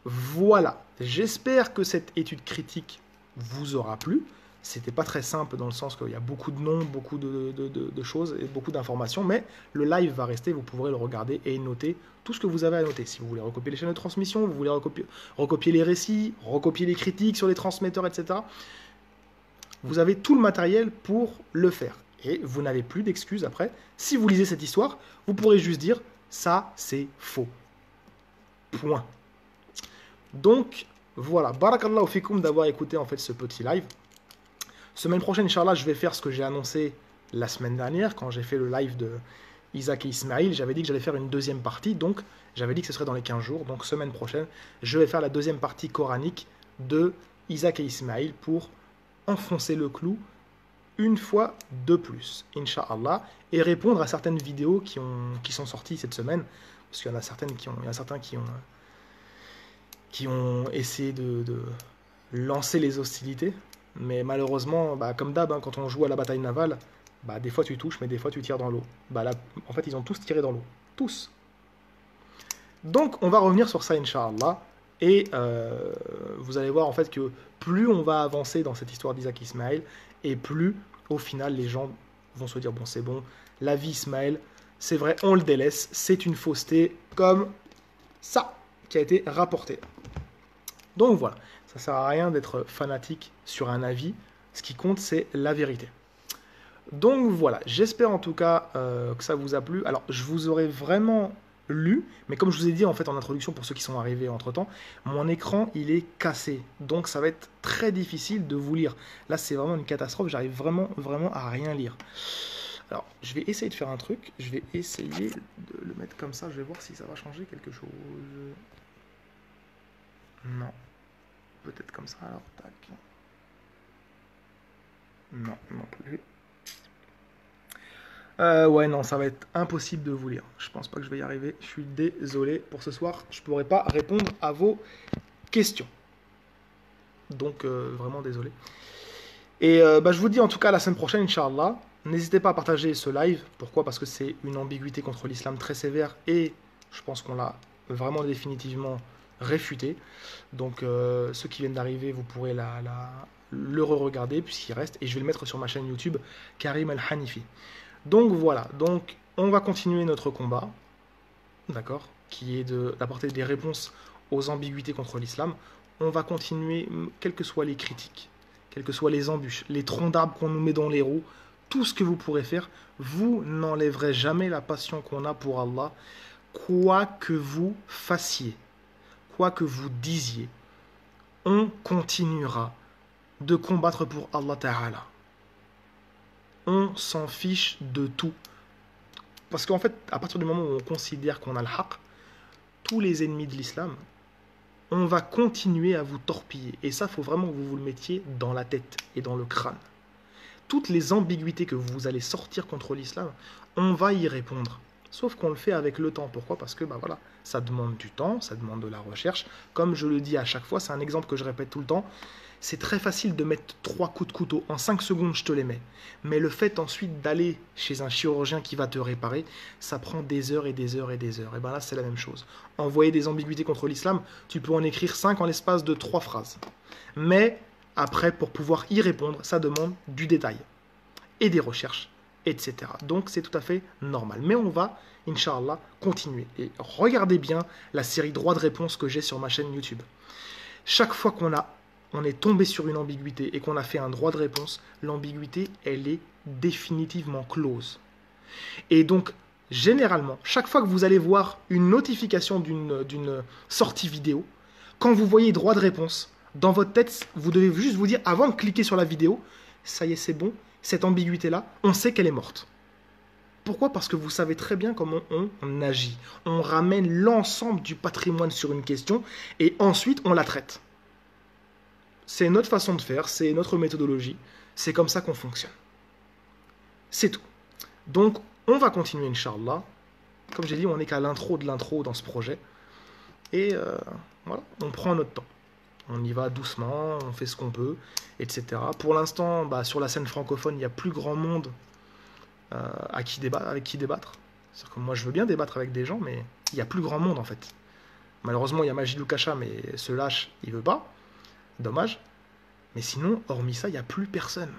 voilà. J'espère que cette étude critique vous aura plu. C'était pas très simple dans le sens qu'il y a beaucoup de noms, beaucoup de choses et beaucoup d'informations, mais le live va rester, vous pourrez le regarder et noter tout ce que vous avez à noter. Si vous voulez recopier les chaînes de transmission, vous voulez recopier les récits, recopier les critiques sur les transmetteurs, etc. Vous avez tout le matériel pour le faire. Et vous n'avez plus d'excuses après. Si vous lisez cette histoire, vous pourrez juste dire « ça, c'est faux ». Point. Donc, voilà. Barakallahu fikoum d'avoir écouté en fait ce petit live. Semaine prochaine, Inch'Allah, je vais faire ce que j'ai annoncé la semaine dernière, quand j'ai fait le live de Isaac et Ismaïl. J'avais dit que j'allais faire une deuxième partie, donc j'avais dit que ce serait dans les 15 jours. Donc, semaine prochaine, je vais faire la deuxième partie coranique de Isaac et Ismaïl pour enfoncer le clou une fois de plus, Inch'Allah, et répondre à certaines vidéos qui sont sorties cette semaine, parce qu'il y en a certains qui ont essayé de lancer les hostilités. Mais malheureusement, comme d'hab, quand on joue à la bataille navale, des fois tu touches, mais des fois tu tires dans l'eau. Là, en fait, ils ont tous tiré dans l'eau. Tous. Donc, on va revenir sur ça, Inch'Allah. Et vous allez voir, en fait, que plus on va avancer dans cette histoire d'Isaac et Ismaël, et plus, au final, les gens vont se dire, bon, c'est bon, la vie Ismaël, c'est vrai, on le délaisse, c'est une fausseté, comme ça, qui a été rapporté. Donc, voilà. Ça ne sert à rien d'être fanatique sur un avis. Ce qui compte, c'est la vérité. Donc voilà, j'espère en tout cas que ça vous a plu. Alors, je vous aurais vraiment lu, mais comme je vous ai dit en fait en introduction, pour ceux qui sont arrivés entre-temps, mon écran, il est cassé. Donc ça va être très difficile de vous lire. Là, c'est vraiment une catastrophe. J'arrive vraiment à rien lire. Alors, je vais essayer de faire un truc. Je vais essayer de le mettre comme ça. Je vais voir si ça va changer quelque chose. Non. Peut-être comme ça, alors, tac. Non, non plus. Ouais, non, ça va être impossible de vous lire. Je pense pas que je vais y arriver. Je suis désolé pour ce soir. Je pourrai pas répondre à vos questions. Donc, vraiment désolé. Et je vous dis en tout cas à la semaine prochaine, Inch'Allah. N'hésitez pas à partager ce live. Pourquoi? Parce que c'est une ambiguïté contre l'islam très sévère. Et je pense qu'on l'a vraiment définitivement réfuté. Donc ceux qui viennent d'arriver, vous pourrez le re-regarder puisqu'il reste, et je vais le mettre sur ma chaîne YouTube Karim Al-Hanifi. Donc voilà, donc on va continuer notre combat, d'accord, qui est d'apporter des réponses aux ambiguïtés contre l'islam. On va continuer, quelles que soient les critiques, quelles que soient les embûches, les troncs d'arbres qu'on nous met dans les roues, tout ce que vous pourrez faire, vous n'enlèverez jamais la passion qu'on a pour Allah, quoi que vous fassiez. Quoi que vous disiez, on continuera de combattre pour Allah Ta'ala. On s'en fiche de tout. Parce qu'en fait, à partir du moment où on considère qu'on a le haqq, tous les ennemis de l'islam, on va continuer à vous torpiller. Et ça, il faut vraiment que vous vous le mettiez dans la tête et dans le crâne. Toutes les ambiguïtés que vous allez sortir contre l'islam, on va y répondre. Sauf qu'on le fait avec le temps. Pourquoi? Parce que voilà, ça demande du temps, ça demande de la recherche. Comme je le dis à chaque fois, c'est un exemple que je répète tout le temps. C'est très facile de mettre 3 coups de couteau. En 5 secondes, je te les mets. Mais le fait ensuite d'aller chez un chirurgien qui va te réparer, ça prend des heures et des heures et des heures. Et bien là, c'est la même chose. Envoyer des ambiguïtés contre l'islam, tu peux en écrire 5 en l'espace de 3 phrases. Mais après, pour pouvoir y répondre, ça demande du détail et des recherches, etc. Donc c'est tout à fait normal. Mais on va, Inch'Allah, continuer. Et regardez bien la série droit de réponse que j'ai sur ma chaîne YouTube. Chaque fois on est tombé sur une ambiguïté et qu'on a fait un droit de réponse, l'ambiguïté, elle est définitivement close. Et donc, généralement, chaque fois que vous allez voir une notification d'une sortie vidéo, quand vous voyez droit de réponse, dans votre tête, vous devez juste vous dire, avant de cliquer sur la vidéo, ça y est, c'est bon, cette ambiguïté-là, on sait qu'elle est morte. Pourquoi? Parce que vous savez très bien comment on agit. On ramène l'ensemble du patrimoine sur une question et ensuite on la traite. C'est notre façon de faire, c'est notre méthodologie, c'est comme ça qu'on fonctionne. C'est tout. Donc, on va continuer, Inch'Allah. Comme j'ai dit, on n'est qu'à l'intro de l'intro dans ce projet. Et voilà, on prend notre temps. On y va doucement, on fait ce qu'on peut, etc. Pour l'instant, sur la scène francophone, il n'y a plus grand monde avec qui débattre. C'est-à-dire que moi, je veux bien débattre avec des gens, mais il n'y a plus grand monde, en fait. Malheureusement, il y a Majid Kacha, mais ce lâche, il veut pas. Dommage. Mais sinon, hormis ça, il n'y a plus personne.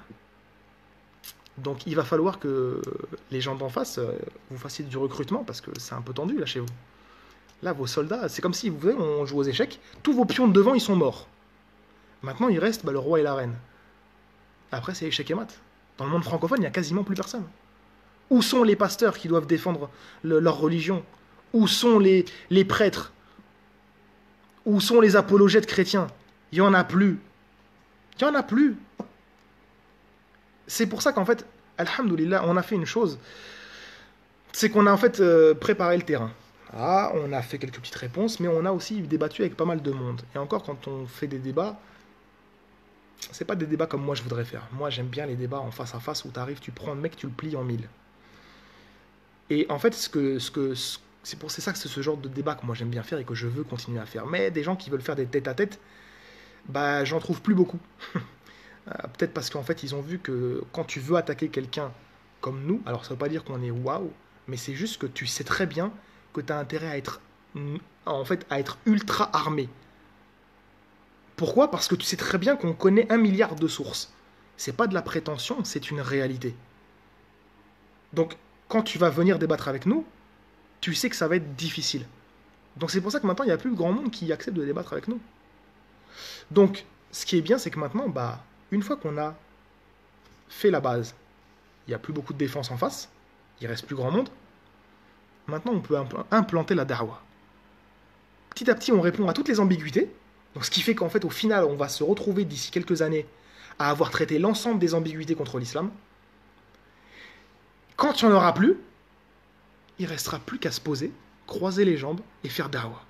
Donc il va falloir que les gens d'en face vous fassiez du recrutement, parce que c'est un peu tendu là chez vous. Là, vos soldats, c'est comme si, vous voyez, on joue aux échecs, tous vos pions de devant, ils sont morts. Maintenant, il reste le roi et la reine. Après, c'est échec et mat. Dans le monde francophone, il n'y a quasiment plus personne. Où sont les pasteurs qui doivent défendre leur religion? Où sont les prêtres? Où sont les apologètes chrétiens? Il n'y en a plus. Il n'y en a plus. C'est pour ça qu'en fait, alhamdoulilah, on a fait une chose, c'est qu'on a en fait préparé le terrain. Ah, on a fait quelques petites réponses, mais on a aussi débattu avec pas mal de monde. Et encore, quand on fait des débats, c'est pas des débats comme moi je voudrais faire. Moi, j'aime bien les débats en face à face où tu arrives, tu prends le mec, tu le plies en mille. Et en fait, c'est ça que c'est ce genre de débat que moi j'aime bien faire et que je veux continuer à faire. Mais des gens qui veulent faire des tête-à-tête, j'en trouve plus beaucoup. Peut-être parce qu'en fait, ils ont vu que quand tu veux attaquer quelqu'un comme nous, alors ça veut pas dire qu'on est waouh, mais c'est juste que tu sais très bien que tu as intérêt à être ultra armé. Pourquoi? Parce que tu sais très bien qu'on connaît 1 milliard de sources. C'est pas de la prétention, c'est une réalité. Donc, quand tu vas venir débattre avec nous, tu sais que ça va être difficile. Donc c'est pour ça que maintenant, il n'y a plus grand monde qui accepte de débattre avec nous. Donc, ce qui est bien, c'est que maintenant, une fois qu'on a fait la base, il n'y a plus beaucoup de défense en face, il reste plus grand monde. Maintenant, on peut implanter la da'wah. Petit à petit, on répond à toutes les ambiguïtés. Donc, ce qui fait qu'en fait, au final, on va se retrouver d'ici quelques années à avoir traité l'ensemble des ambiguïtés contre l'islam. Quand il n'y en aura plus, il ne restera plus qu'à se poser, croiser les jambes et faire da'wah.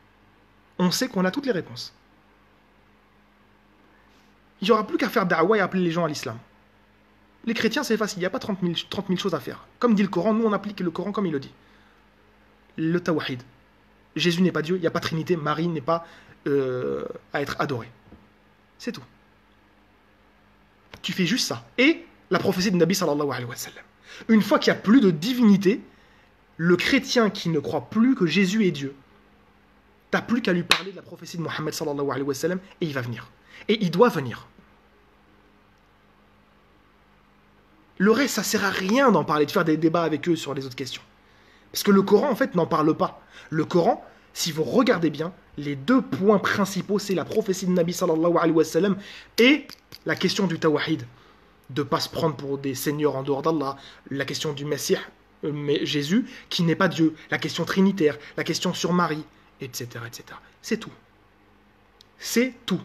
On sait qu'on a toutes les réponses. Il n'y aura plus qu'à faire da'wah et appeler les gens à l'islam. Les chrétiens, c'est facile, il n'y a pas 30 000 choses à faire. Comme dit le Coran, nous on applique le Coran comme il le dit. Le tawhid. Jésus n'est pas Dieu, il n'y a pas Trinité, Marie n'est pas à être adorée. C'est tout. Tu fais juste ça. Et la prophétie de Nabi sallallahu alayhi wa sallam. Une fois qu'il n'y a plus de divinité, le chrétien qui ne croit plus que Jésus est Dieu, t'as plus qu'à lui parler de la prophétie de Mohammed sallallahu alayhi wa sallam et il va venir. Et il doit venir. Le reste, ça sert à rien d'en parler, de faire des débats avec eux sur les autres questions. Parce que le Coran, en fait, n'en parle pas. Le Coran, si vous regardez bien, les deux points principaux, c'est la prophétie de Nabi sallallahu alayhi wa sallam et la question du tawhid. De ne pas se prendre pour des seigneurs en dehors d'Allah. La question du Messie, Jésus, qui n'est pas Dieu. La question trinitaire, la question sur Marie, etc. etc. C'est tout. C'est tout.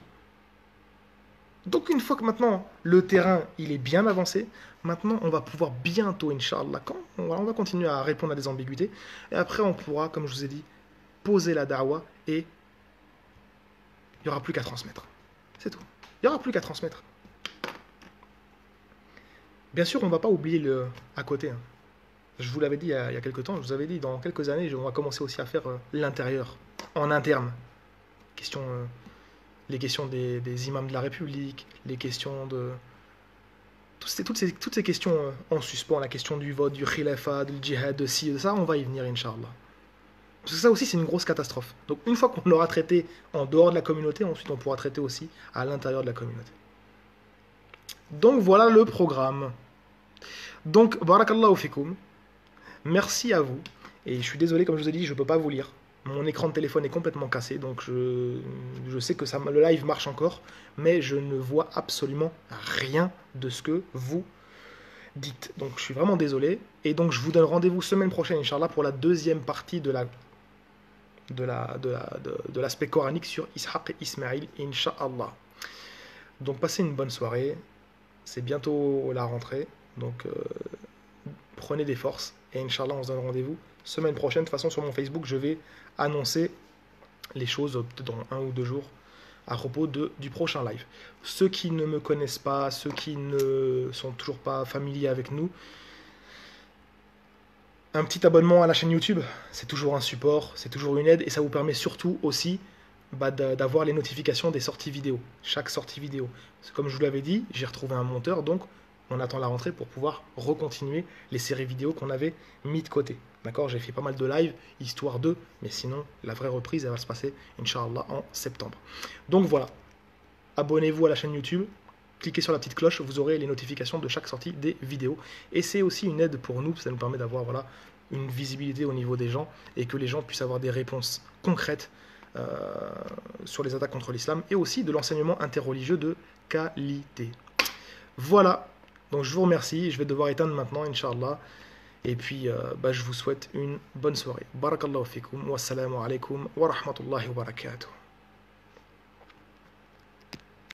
Donc une fois que maintenant le terrain il est bien avancé, maintenant on va pouvoir bientôt, Inch'Allah, on va continuer à répondre à des ambiguïtés, et après on pourra, comme je vous ai dit, poser la da'wah, et il n'y aura plus qu'à transmettre. C'est tout. Il n'y aura plus qu'à transmettre. Bien sûr, on ne va pas oublier le à côté. Je vous l'avais dit il y a quelques temps, je vous avais dit dans quelques années, on va commencer aussi à faire l'intérieur, en interne. Les questions des imams de la République, les questions de... Toutes ces questions en suspens, la question du vote, du khilafa, du djihad, de ci, de ça, on va y venir, Inch'Allah. Parce que ça aussi, c'est une grosse catastrophe. Donc une fois qu'on l'aura traité en dehors de la communauté, ensuite on pourra traiter aussi à l'intérieur de la communauté. Donc voilà le programme. Donc, barakallahu fikum. Merci à vous. Et je suis désolé, comme je vous ai dit, je ne peux pas vous lire. Mon écran de téléphone est complètement cassé, donc je sais que le live marche encore, mais je ne vois absolument rien de ce que vous dites. Donc je suis vraiment désolé. Et donc je vous donne rendez-vous semaine prochaine, Inch'Allah, pour la deuxième partie de l'aspect coranique sur Ishaq et Ismaïl, Inch'Allah. Donc passez une bonne soirée. C'est bientôt la rentrée, donc prenez des forces. Et Inch'Allah, on se donne rendez-vous semaine prochaine. De toute façon, sur mon Facebook, je vais annoncer les choses dans 1 ou 2 jours à propos du prochain live. Ceux qui ne me connaissent pas, ceux qui ne sont toujours pas familiers avec nous, Un petit abonnement à la chaîne YouTube, c'est toujours un support, c'est toujours une aide et ça vous permet surtout aussi d'avoir les notifications des sorties vidéo, chaque sortie vidéo. Comme je vous l'avais dit, j'ai retrouvé un monteur, donc on attend la rentrée pour pouvoir recontinuer les séries vidéo qu'on avait mis de côté. D'accord, j'ai fait pas mal de live, histoire de, mais sinon la vraie reprise elle va se passer, Inch'Allah, en septembre. Donc voilà, abonnez-vous à la chaîne YouTube, cliquez sur la petite cloche, vous aurez les notifications de chaque sortie des vidéos. Et c'est aussi une aide pour nous, ça nous permet d'avoir voilà, une visibilité au niveau des gens et que les gens puissent avoir des réponses concrètes sur les attaques contre l'islam et aussi de l'enseignement interreligieux de qualité. Voilà, donc je vous remercie, je vais devoir éteindre maintenant, Inch'Allah. Et puis, je vous souhaite une bonne soirée. Barakallahu fikum, wassalamu alaikum wa rahmatullahi wa barakatuh.